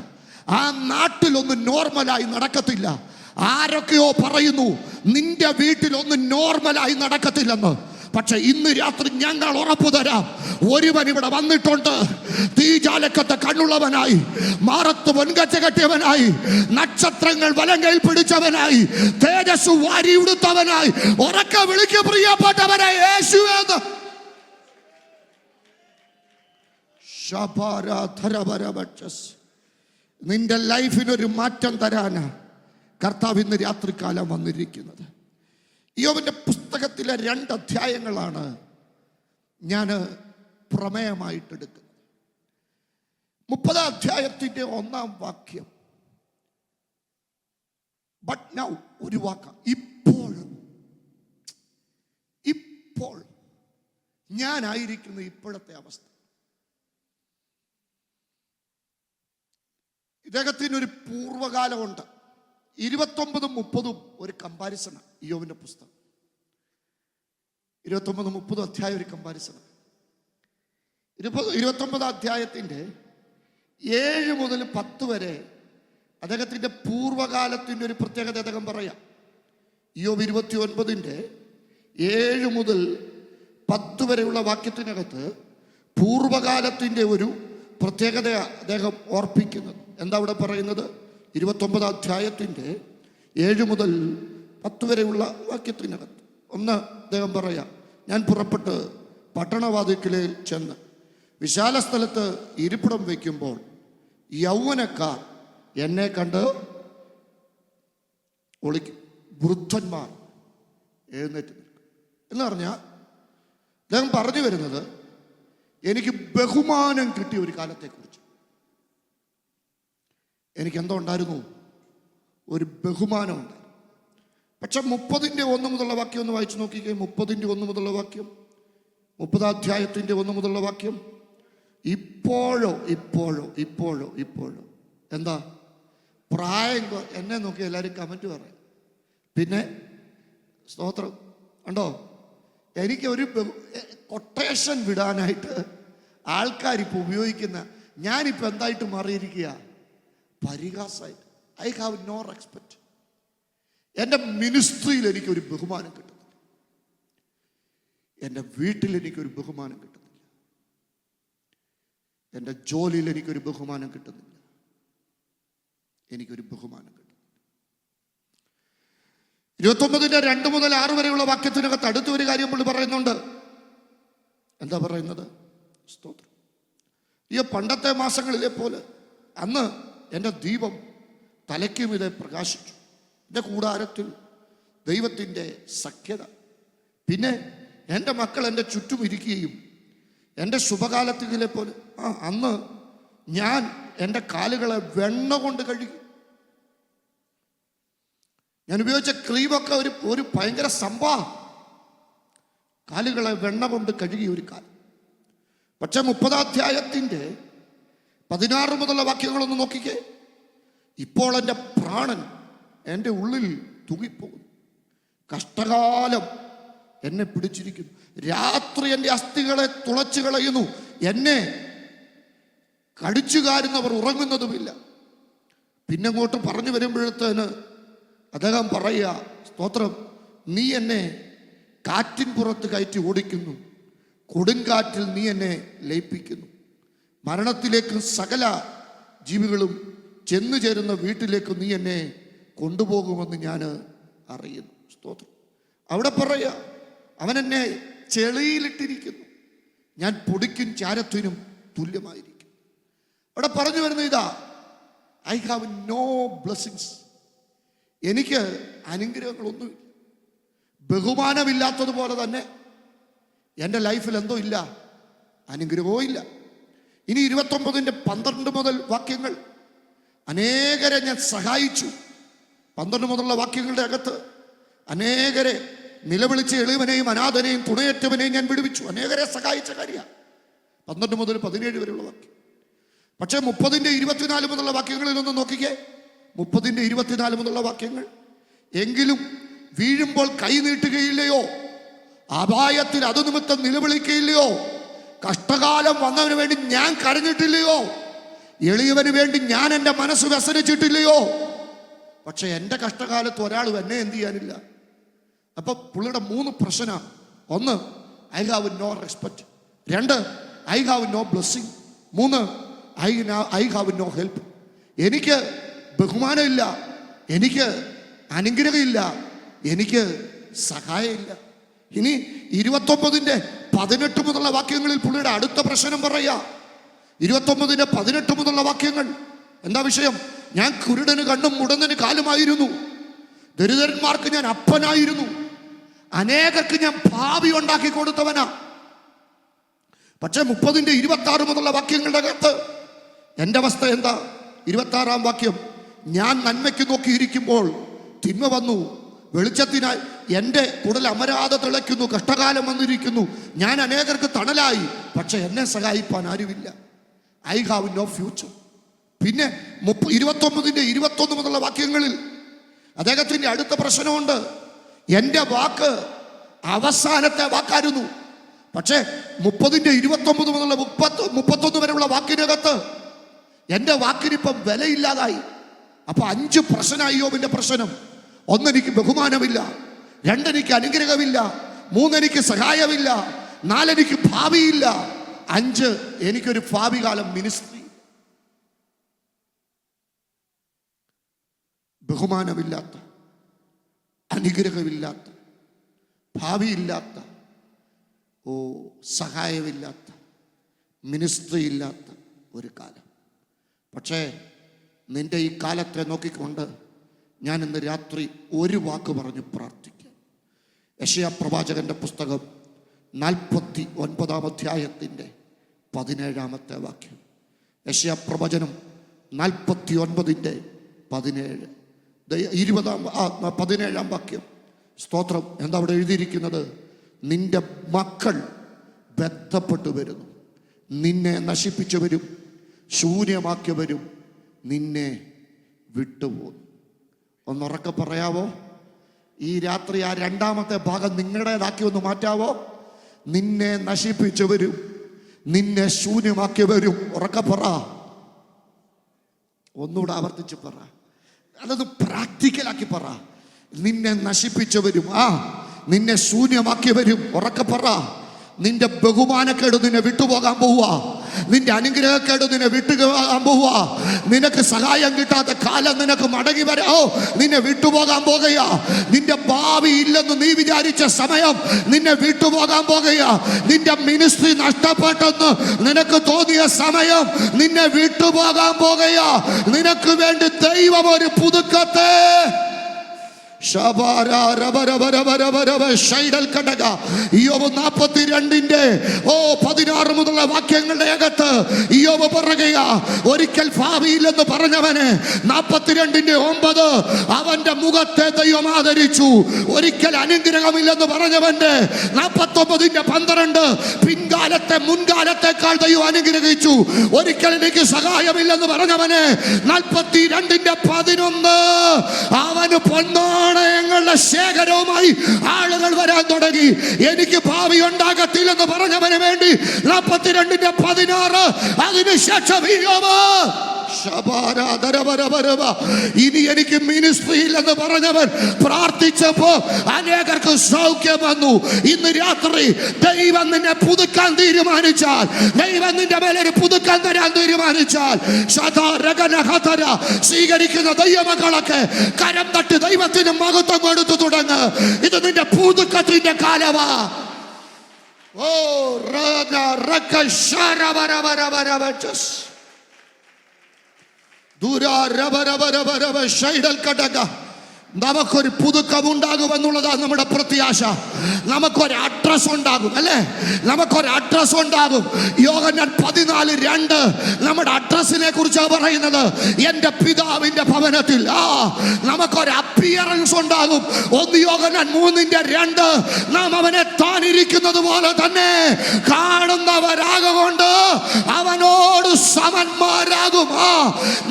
ആ നാട്ടിലൊന്നും നോർമലായി നടക്കത്തില്ല. ആരൊക്കെയോ പറയുന്നു നിന്റെ വീട്ടിലൊന്നും നോർമലായി നടക്കത്തില്ലെന്ന്. പക്ഷെ ഇന്ന് രാത്രി ഞങ്ങൾ ഉറപ്പു തരാം, ഒരുവൻ ഇവിടെ വന്നിട്ടുണ്ട്. തീജാലക്കത്തെ കണ്ണുള്ളവനായി, മാറത്ത് പൊൻകച്ച കെട്ടിയവനായി, നക്ഷത്രങ്ങൾ വലങ്കയിൽ പിടിച്ചവനായി, തേജസ് വാരി ഉടുത്തവനായി. ഉറക്കെ വിളിക്ക് പ്രിയപ്പെട്ടവനെ, യേശുവെന്ന്. നിന്റെ ലൈഫിനൊരു മാറ്റം തരാനാ കർത്താവ് ഇന്ന് രാത്രികാലം വന്നിരിക്കുന്നത്. യോബിന്റെ പുസ്തകത്തിലെ 2 അധ്യായങ്ങളാണ് ഞാൻ പ്രമേയമായിട്ടെടുക്കുന്നത്. 30 അധ്യായത്തിന്റെ 1-ാം വാക്യം. ബട്ട് നൗ, ഒരു വാക്ക, ഇപ്പോൾ ഞാനായിരിക്കുന്ന ഇപ്പോഴത്തെ അവസ്ഥ. ഇദ്ദേഹത്തിനൊരു പൂർവ്വകാലമുണ്ട്. 29-30 ഒരു കമ്പാരിസണാണ് യോബിന്റെ പുസ്തകം. 29-30 അധ്യായം ഒരു കമ്പാരിസണാണ്. 29 അധ്യായത്തിന്റെ 7 മുതൽ 10 വരെ അദ്ദേഹത്തിന്റെ പൂർവ്വകാലത്തിന്റെ ഒരു പ്രത്യേകത അദ്ദേഹം പറയാം. യോബ് 29-ന്റെ 7 മുതൽ 10 വരെയുള്ള വാക്യത്തിനകത്ത് പൂർവ്വകാലത്തിന്റെ ഒരു പ്രത്യേകത അദ്ദേഹം ഓർപ്പിക്കുന്നത്. എന്താ അവിടെ പറയുന്നത്? 29 അധ്യായത്തിന്റെ 7 മുതൽ 10 വരെയുള്ള വാക്യത്തിനകത്ത് ഒന്ന് അദ്ദേഹം പറയാം, ഞാൻ പുറപ്പെട്ട് പട്ടണവാതിക്കലിൽ ചെന്ന് വിശാല സ്ഥലത്ത് ഇരിപ്പിടം വയ്ക്കുമ്പോൾ യൗവനക്കാർ എന്നെ കണ്ട് ഒളിക്കും, വൃദ്ധന്മാർ എഴുന്നേറ്റ് നിൽക്കും എന്ന് പറഞ്ഞാൽ അദ്ദേഹം പറഞ്ഞു വരുന്നത്, എനിക്ക് ബഹുമാനം കിട്ടിയ ഒരു കാലത്തെക്കുറിച്ച്. എനിക്ക് എന്തോ ഉണ്ടായിരുന്നു? ഒരു ബഹുമാനം ഉണ്ടായിരുന്നു. പക്ഷെ 30-ന്റെ 1 മുതലുള്ള വാക്യം ഒന്ന് വായിച്ചു നോക്കിക്കേ. 30-ന്റെ 1 മുതലുള്ള വാക്യം, 30 അധ്യായത്തിന്റെ 1 മുതലുള്ള വാക്യം. ഇപ്പോഴോ എന്താ പ്രായം? എന്നെ നോക്കി എല്ലാവരും കമന്റ് പറയാം. പിന്നെ സ്തോത്രം ഉണ്ടോ? എനിക്ക് ഒരു കൊട്ടേഷൻ വിടാനായിട്ട് ആൾക്കാരിപ്പോൾ ഉപയോഗിക്കുന്ന, ഞാനിപ്പോൾ എന്തായിട്ട് മാറിയിരിക്കുക? പരിഹാസമായിട്ട്. I have no respect. എൻ്റെ മിനിസ്ട്രിയിൽ എനിക്കൊരു ബഹുമാനം കിട്ടുന്നു. എൻ്റെ വീട്ടിൽ എനിക്കൊരു ബഹുമാനം കിട്ടുന്നില്ല, എൻ്റെ ജോലിയിൽ എനിക്കൊരു ബഹുമാനം കിട്ടുന്നില്ല, എനിക്കൊരു ബഹുമാനം കിട്ടും. 29:2 മുതൽ 6 വരെയുള്ള വാക്യത്തിനകത്ത് അടുത്തൊരു കാര്യം പുള്ളി പറയുന്നുണ്ട്. എന്താ പറയുന്നത്? സ്തോത്രം. ഈ പണ്ടത്തെ മാസങ്ങളിലെ പോലെ അന്ന് എൻ്റെ ദീപം തലയ്ക്കുമിതെ പ്രകാശിച്ചു, എൻ്റെ കൂടാരത്തിൽ ദൈവത്തിൻ്റെ സഖ്യത. പിന്നെ എൻ്റെ മക്കൾ എൻ്റെ ചുറ്റും ഇരിക്കുകയും എൻ്റെ ശുഭകാലത്തിലെ പോലെ അന്ന് ഞാൻ എൻ്റെ കാലുകളെ വെണ്ണ കൊണ്ട് കഴുകി. ഞാൻ ഉപയോഗിച്ച ക്രീമൊക്കെ ഒരു ഭയങ്കര സംഭവം. കാലുകളെ വെണ്ണ കൊണ്ട് കഴുകി ഒരു കാലം. പക്ഷെ 30-ാം അധ്യായത്തിൻ്റെ 16 മുതലുള്ള വാക്യങ്ങളൊന്ന് നോക്കിക്കേ. ഇപ്പോൾ എൻ്റെ പ്രാണൻ എൻ്റെ ഉള്ളിൽ തൂങ്ങിപ്പോകുന്നു, കഷ്ടകാലം എന്നെ പിടിച്ചിരിക്കുന്നു, രാത്രി എൻ്റെ അസ്ഥികളെ തുളച്ചു കളയുന്നു, എന്നെ കടിച്ചുകാരുന്നവർ ഉറങ്ങുന്നതുമില്ല. പിന്നങ്ങോട്ട് പറഞ്ഞു വരുമ്പോഴത്തേന് അദ്ദേഹം പറയുക, സ്തോത്രം, നീ എന്നെ കാറ്റിൻ പുറത്ത് കയറ്റി ഓടിക്കുന്നു, കൊടുങ്കാറ്റിൽ നീ എന്നെ ലയിപ്പിക്കുന്നു, മരണത്തിലേക്കും സകല ജീവികളും ചെന്നു ചേരുന്ന വീട്ടിലേക്ക് നീ എന്നെ കൊണ്ടുപോകുമെന്ന് ഞാൻ അറിയുന്നു. സ്തോത്രം. അവിടെ പറയുക, അവൻ എന്നെ ചെളിയിലിട്ടിരിക്കുന്നു, ഞാൻ പൊടിക്കും ചാരത്തിനും തുല്യമായിരിക്കും. അവിടെ പറഞ്ഞു വരുന്ന ഇതാ, ഐ ഹാവ് നോ ബ്ലെസ്സിങ്സ്. എനിക്ക് അനുഗ്രഹങ്ങളൊന്നുമില്ല. ബഹുമാനമില്ലാത്തതുപോലെ തന്നെ എൻ്റെ ലൈഫിൽ എന്തോ ഇല്ല, അനുഗ്രഹവും ഇല്ല. ഇനി 29:12 മുതൽ വാക്യങ്ങൾ, അനേകരെ ഞാൻ സഹായിച്ചു. 12 മുതലുള്ള വാക്യങ്ങളുടെ അകത്ത് അനേകരെ നിലവിളിച്ച് എളിവനെയും അനാഥനെയും തുണയേറ്റവനെയും ഞാൻ വിടുവിച്ചു. അനേകരെ സഹായിച്ച കാര്യമാണ് 12 മുതൽ 17 വരെയുള്ള വാക്യം. പക്ഷേ 30-24 മുതലുള്ള വാക്യങ്ങളിലൊന്ന് നോക്കിക്കേ. 30-24 മുതലുള്ള വാക്യങ്ങൾ, എങ്കിലും വീഴുമ്പോൾ കൈ നീട്ടുകയില്ലയോ, അപായത്തിൽ അത് നിമിത്തം നിലവിളിക്കുകയില്ലയോ, കഷ്ടകാലം വന്നവന് വേണ്ടി ഞാൻ കരഞ്ഞിട്ടില്ലയോ, എളിയവന് വേണ്ടി ഞാൻ എൻ്റെ മനസ്സ് വ്യസനിച്ചിട്ടില്ലയോ. പക്ഷെ എൻ്റെ കഷ്ടകാലത്ത് ഒരാളും എന്നെ എന്ത് ചെയ്യാനില്ല. അപ്പൊ പുള്ളിയുടെ 3 പ്രശ്നമാണ്. 1, I have no respect. 2, I have no blessing. 3, I have no help. എനിക്ക് ബഹുമാനമില്ല, എനിക്ക് അനുഗ്രഹമില്ല, എനിക്ക് സഹായമില്ല. ഇനി 29-18 മുതലുള്ള വാക്യങ്ങളിൽ പുള്ളിയുടെ അടുത്ത പ്രശ്നം പറയാ. 29-18 മുതലുള്ള വാക്യങ്ങൾ എന്താ വിഷയം? ഞാൻ കുരുടന് കണ്ണും മുടന്തന് കാലുമായിരുന്നു, ദരിദ്രന്മാർക്ക് ഞാൻ അപ്പനായിരുന്നു, അനേകർക്ക് ഞാൻ ഭാവി ഉണ്ടാക്കി കൊടുത്തവനാ. പക്ഷെ 30-26 മുതലുള്ള വാക്യങ്ങളുടെ അകത്ത് എൻ്റെ അവസ്ഥ എന്താ? 26-ാം വാക്യം, ഞാൻ നന്മയ്ക്ക് നോക്കിയിരിക്കുമ്പോൾ തിന്മ വന്നു, വെളിച്ചത്തിനായി എൻ്റെ കുടൽ അമരാതെ തിളയ്ക്കുന്നു, കഷ്ടകാലം വന്നിരിക്കുന്നു, ഞാൻ അനേകർക്ക് തണലായി, പക്ഷെ എന്നെ സഹായിപ്പാൻ ആരുമില്ല. I have no future. പിന്നെ 29-21 മുതലുള്ള വാക്യങ്ങളിൽ അദ്ദേഹത്തിൻ്റെ അടുത്ത പ്രശ്നമുണ്ട്. എൻ്റെ വാക്ക് അവസാനത്തെ വാക്കായിരുന്നു. പക്ഷേ 30-29 മുതലുള്ള 31 വരെയുള്ള വാക്കിനകത്ത് എൻ്റെ വാക്കിനിപ്പം വിലയില്ലാതായി. അപ്പൊ 5 പ്രശ്നമായി യോബിന്റെ പ്രശ്നം. 1, എനിക്ക് ബഹുമാനമില്ല. 2, എനിക്ക് അനുഗ്രഹമില്ല. 3, എനിക്ക് സഹായമില്ല. 4, എനിക്ക് ഭാവിയില്ല. 5, എനിക്കൊരു ഭാവി കാലം മിനിസ്ട്രി. ബഹുമാനമില്ലാത്ത, അനുഗ്രഹമില്ലാത്ത, ഭാവിയില്ലാത്ത, സഹായമില്ലാത്ത, മിനിസ്ട്രി ഇല്ലാത്ത ഒരു കാലം. പക്ഷേ നിന്റെ ഈ കാലത്തെ നോക്കിക്കൊണ്ട് ഞാൻ ഇന്ന് രാത്രി ഒരു വാക്ക് പറഞ്ഞ് പ്രാർത്ഥിക്കാം. യെശയ്യാ പ്രവാചകന്റെ പുസ്തകം 49-ാം അധ്യായത്തിൻ്റെ 17-ാമത്തെ വാക്യം. യെശയ്യാ പ്രവചനം 49-ന്റെ 17, 17-ാം വാക്യം. സ്തോത്രം. എന്താ അവിടെ എഴുതിയിരിക്കുന്നത്? നിന്റെ മക്കൾ ബന്ധപ്പെട്ടു വരുന്നു, നിന്നെ നശിപ്പിച്ചവരും ശൂന്യമാക്കിയവരും നിന്നെ വിട്ടുപോകുന്നു. ഒന്നുറക്കെ പറയാവോ? ഈ രാത്രി ആ 2ാമത്തെ ഭാഗം നിങ്ങളുടേതാക്കി ഒന്ന് മാറ്റാവോ? നിന്നെ നശിപ്പിച്ചവരും നിന്നെ ശൂന്യമാക്കിയവരും. ഉറക്കെ പറ, ഒന്നുകൂടെ ആവർത്തിച്ച് പറ, അതൊന്ന് പ്രാക്ടിക്കലാക്കി പറ. നിന്നെ നശിപ്പിച്ചവരും നിന്നെ ശൂന്യമാക്കിയവരും ഉറക്കെ പറ, നിന്റെ ബഹുമാനക്കേട് നിന്നെ വിട്ടുപോകാൻ പോവുക. നിന്റെ അനുഗ്രഹക്കേട് നിന്നെ വിട്ടുപോകാൻ പോവുക. നിനക്ക് സഹായം കിട്ടാത്ത കാലം നിനക്ക് മടങ്ങി വരാ നിന്നെ വിട്ടുപോകാൻ പോകുക. നിന്റെ ഭാവി ഇല്ലെന്ന് നീ വിചാരിച്ച സമയം നിന്നെ വിട്ടുപോകാൻ പോകുക. നിന്റെ മിനിസ്ട്രി നഷ്ടപ്പെട്ടെന്ന് നിനക്ക് തോന്നിയ സമയം നിന്നെ വിട്ടുപോകാൻ പോകുക. നിനക്ക് വേണ്ടി ദൈവം ഒരു പുതുക്കത്തെ യോബ് 42 മുതലുള്ള വാക്യങ്ങളുടെ അകത്ത് യോബ് പറയുക, ഒരിക്കൽ ഭാവിയില്ലെന്ന് പറഞ്ഞവന് 42:9 അവന്റെ മുഖത്തെ ദൈവം ആദരിച്ചു. ഒരിക്കൽ അനുഗ്രഹമില്ലെന്ന് പറഞ്ഞവന്റെ 49:12 പിൻകാലത്തെ മുൻകാലത്തെക്കാൾ ദൈവം അനുഗ്രഹിച്ചു. ഒരിക്കൽ എനിക്ക് സഹായമില്ലെന്ന് പറഞ്ഞവന് 42:11 അവന് പൊന്നാണയങ്ങളുടെ ശേഖരവുമായി ആളുകൾ വരാൻ തുടങ്ങി. എനിക്ക് ഭാവി ഉണ്ടാകത്തില്ലെന്ന് പറഞ്ഞവന് വേണ്ടി 42:16 അതിനുശേഷം ഇനി എനിക്ക് മിനിസ്ട്രി ഇല്ലെന്ന് പറഞ്ഞവൻ പ്രാർത്ഥിച്ചപ്പോ അനേകർക്ക് സൗഖ്യം വന്നു. ഇന്ന് രാത്രി ദൈവം നിന്നെ പുതുക്കാൻ തീരുമാനിച്ചാൽ, ദൈവം നിന്റെ മേലൊരു പുതുക്കാൻ തരാൻ തീരുമാനിച്ചാൽ, സ്വീകരിക്കുന്ന ദൈവമക്കളൊക്കെ കരം തട്ടി ദൈവത്തിന് മഹത്വം കൊടുത്തു തുടങ്ങ്. ഇത് നിന്റെ പുതുക്കത്തിന്റെ കാലമാ. നമുക്കൊരു പുതുക്കം ഉണ്ടാകുമെന്നുള്ളതാണ് നമ്മുടെ പ്രത്യാശ. നമുക്കൊരു അഡ്രസ് ഉണ്ടാകും, അല്ലേ? നമുക്കൊരു അഡ്രസ് ഉണ്ടാകും. യോഹന്നാൻ 14:2 നമ്മുടെ അഡ്രസ്സിനെ കുറിച്ചാണ് പറയുന്നത്. എൻ്റെ പിതാവിൻ്റെ ഭവനത്തിൽ നമുക്കൊരു അപ്പിയറൻസ് ഉണ്ടാകും. 1 യോഹന്നാൻ 3:2 നാം അവനെ താനിരിക്കുന്നത് പോലെ തന്നെ കാണുന്നവരാകൊണ്ട് അവനോട് സമന്മാരാകും.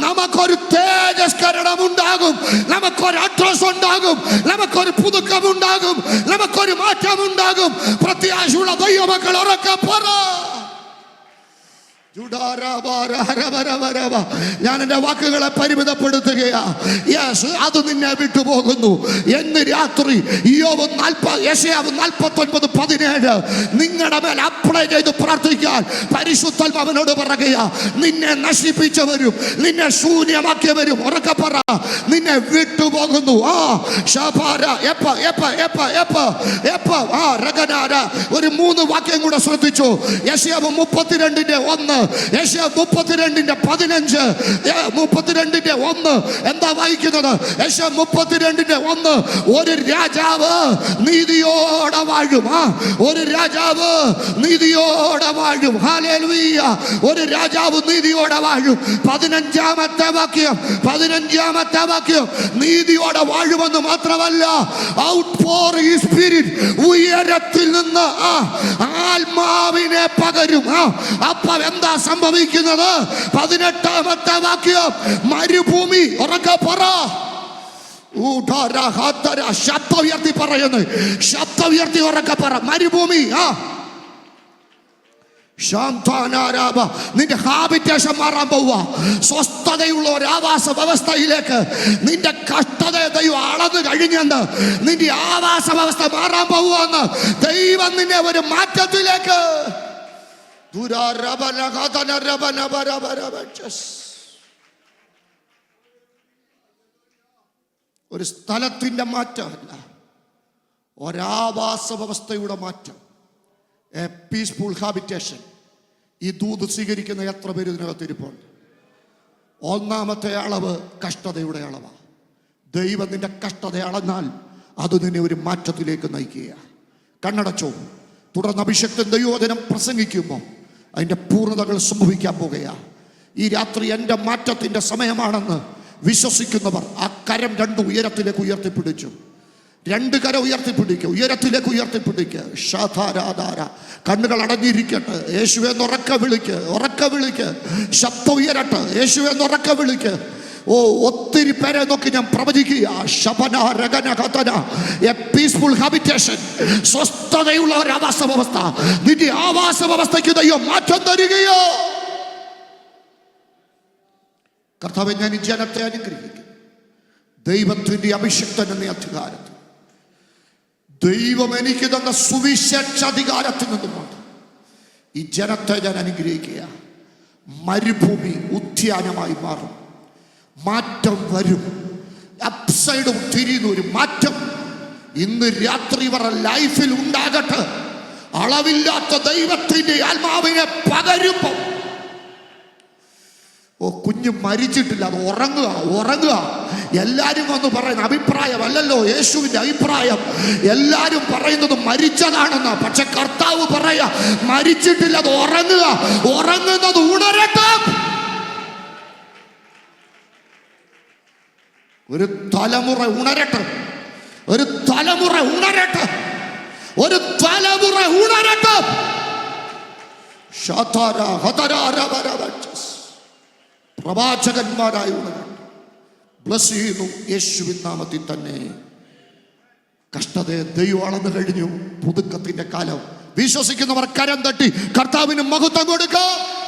നമുക്കൊരു തേജസ്കരണം ഉണ്ടാകും, നമുക്കൊരു അഡ്രസ് ഉണ്ടാകും, നമുക്കൊരു പുതുക്കം ഉണ്ടാകും, നമുക്കൊരു മാറ്റം ഉണ്ടാകും. പ്രത്യാശയുള്ള ദൈവമക്കൾ ഉറക്കെ പറ. ഞാൻ എൻ്റെ വാക്കുകളെ പരിമിതപ്പെടുത്തുകയാ. യെസ്, അത് നിന്നെ വിട്ടുപോകുന്നു. എന്ന് രാത്രി യെശയ്യാവ് 49:17 നിങ്ങളുടെ മേൽ അപ്ലൈ ചെയ്ത് പ്രാർത്ഥിക്കാൻ പരിശുദ്ധാത്മാവിനോട് പറയുക. നിന്നെ നശിപ്പിച്ചവരും നിന്നെ ശൂന്യമാക്കിയവരും ഉറക്കെ പറ, നിന്നെ വിട്ടുപോകുന്നു. ഒരു 3 വാക്യം കൂടെ ശ്രദ്ധിച്ചു. യെശയ്യാവ് 32:1, യെശയ്യാവ് 32:15, 32:1 എന്താ വായിക്കുന്നത്? യെശയ്യാവ് 32:1 ഒരു രാജാവ് നീതിയോടെ വാഴും. ഒരു രാജാവ് നീതിയോടെ വാഴും. ഹല്ലേലൂയ. ഒരു രാജാവ് നീതിയോടെ വാഴും. 15ാമത്തെ വാക്യം നീതിയോടെ വാഴുമെന്ന് മാത്രമല്ല, ഔട്ട്പോറിംഗ് സ്പിരിറ്റ് ഉയരത്തിൽ നിന്ന് ആത്മാവിനെ പകരും. അപ്പൊ എന്താ സംഭവിക്കുന്നത്? 18ാമത്തെ വാക്യം മരുഭൂമി ഉറക്കെ പറ. ശബ്ദം ഉയർത്തി പറയുന്നു, ശബ്ദം ഉയർത്തി ഉറക്കെ പറ. മരുഭൂമി നിന്റെ ഹാബിറ്റേഷൻ മാറാൻ പോവുക. സ്വസ്ഥതയുള്ള ഒരു ആവാസ വ്യവസ്ഥയിലേക്ക് നിന്റെ കഷ്ടതയെ ദൈവം അളന്നു കഴിഞ്ഞെന്ന് നിന്റെ ആവാസ വ്യവസ്ഥ മാറാൻ പോവുകയെന്ന് ദൈവം നിന്നെ ഒരു മാറ്റത്തിലേക്ക്. ഒരു സ്ഥലത്തിന്റെ മാറ്റമല്ല, ഒരാവാസ വ്യവസ്ഥയുടെ മാറ്റം. A peaceful habitation. ഈ ദൂത് സ്വീകരിക്കുന്ന എത്ര പേര് ഇതിനകത്ത് ഇരിപ്പുണ്ട്? 1ാമത്തെ അളവ് കഷ്ടതയുടെ അളവാണ്. ദൈവം നിന്റെ കഷ്ടത അളന്നാൽ അത് നിന്നെ ഒരു മാറ്റത്തിലേക്ക് നയിക്കുക. കണ്ണടച്ചോ. തുടർന്ന് അഭിഷക്തൻ ദൈവവചനം പ്രസംഗിക്കുമ്പോൾ അതിൻ്റെ പൂർണ്ണതകൾ സംഭവിക്കാൻ പോകുകയാണ്. ഈ രാത്രി എൻ്റെ മാറ്റത്തിൻ്റെ സമയമാണെന്ന് വിശ്വസിക്കുന്നവർ ആ കരം 2 ഉയരത്തിലേക്ക് ഉയർത്തിപ്പിടിച്ചു. 2 കരം ഉയർത്തിപ്പിടിക്കുക, ഉയരത്തിലേക്ക് ഉയർത്തിപ്പിടിക്കുക. ഷാധാരാധാര. കണ്ണുകൾ അടഞ്ഞിരിക്കട്ടെ. യേശുവെന്ന് ഉറക്കെ വിളിക്ക്. ശബ്ദം ഉയരട്ടെ. യേശുവെന്ന് ഉറക്കെ വിളിക്ക്. ഒത്തിരി പേരെ നോക്കി ഞാൻ പ്രവചിക്കുക. A peaceful habitation. സ്വസ്ഥതയുള്ള ഒരു ആവാസ വ്യവസ്ഥ. നിന്റെ ആവാസ വ്യവസ്ഥയ്ക്ക് ദൈവം മാറ്റം തരികയോ. കർത്താവേ, ഞാൻ ഈ ജനത്തെ അനുഗ്രഹിക്കും. ദൈവത്തിൻ്റെ അഭിഷിക്തൻ എന്ന അധികാരത്തിൽ ദൈവം എനിക്ക് തന്ന സുവിശേഷ അധികാരത്തിൽ നിന്നുകൊണ്ട് ഈ ജനത്തെ ഞാൻ അനുഗ്രഹിക്കുക. മരുഭൂമി ഉദ്യാനമായി മാറും. മാറ്റം വരും. അപ്സൈഡും തിരിയുന്ന ഒരു മാറ്റം ഇന്ന് രാത്രി വരെ ലൈഫിൽ ഉണ്ടാകട്ടെ. അളവില്ലാത്ത ദൈവത്തിന്റെ ആത്മാവിനെ പകരുമ്പോൾ കുഞ്ഞ് മരിച്ചിട്ടില്ല, അത് ഉറങ്ങുക. എല്ലാരും വന്ന് പറയുന്ന അഭിപ്രായമല്ലല്ലോ യേശുവിന്റെ അഭിപ്രായം. എല്ലാരും പറയുന്നത് മരിച്ചതാണെന്നാ. പക്ഷെ കർത്താവ് പറയാ മരിച്ചിട്ടില്ല, അത് ഉറങ്ങുന്നത് ഉണരട്ടെ. ഒരു തലമുറ ഉണരട്ടെ. പ്രവാചകന്മാരായി ഉണരട്ടെ. ബ്ലസ് ചെയ്യുന്നു യേശുവിൻ നാമത്തിൽ തന്നെ. കഷ്ടതയെ ദൈവം അളന്നു കഴിഞ്ഞു. പുതുക്കത്തിന്റെ കാലം. വിശ്വസിക്കുന്നവർ കരം തട്ടി കർത്താവിന് മഹത്വം കൊടുക്കാം.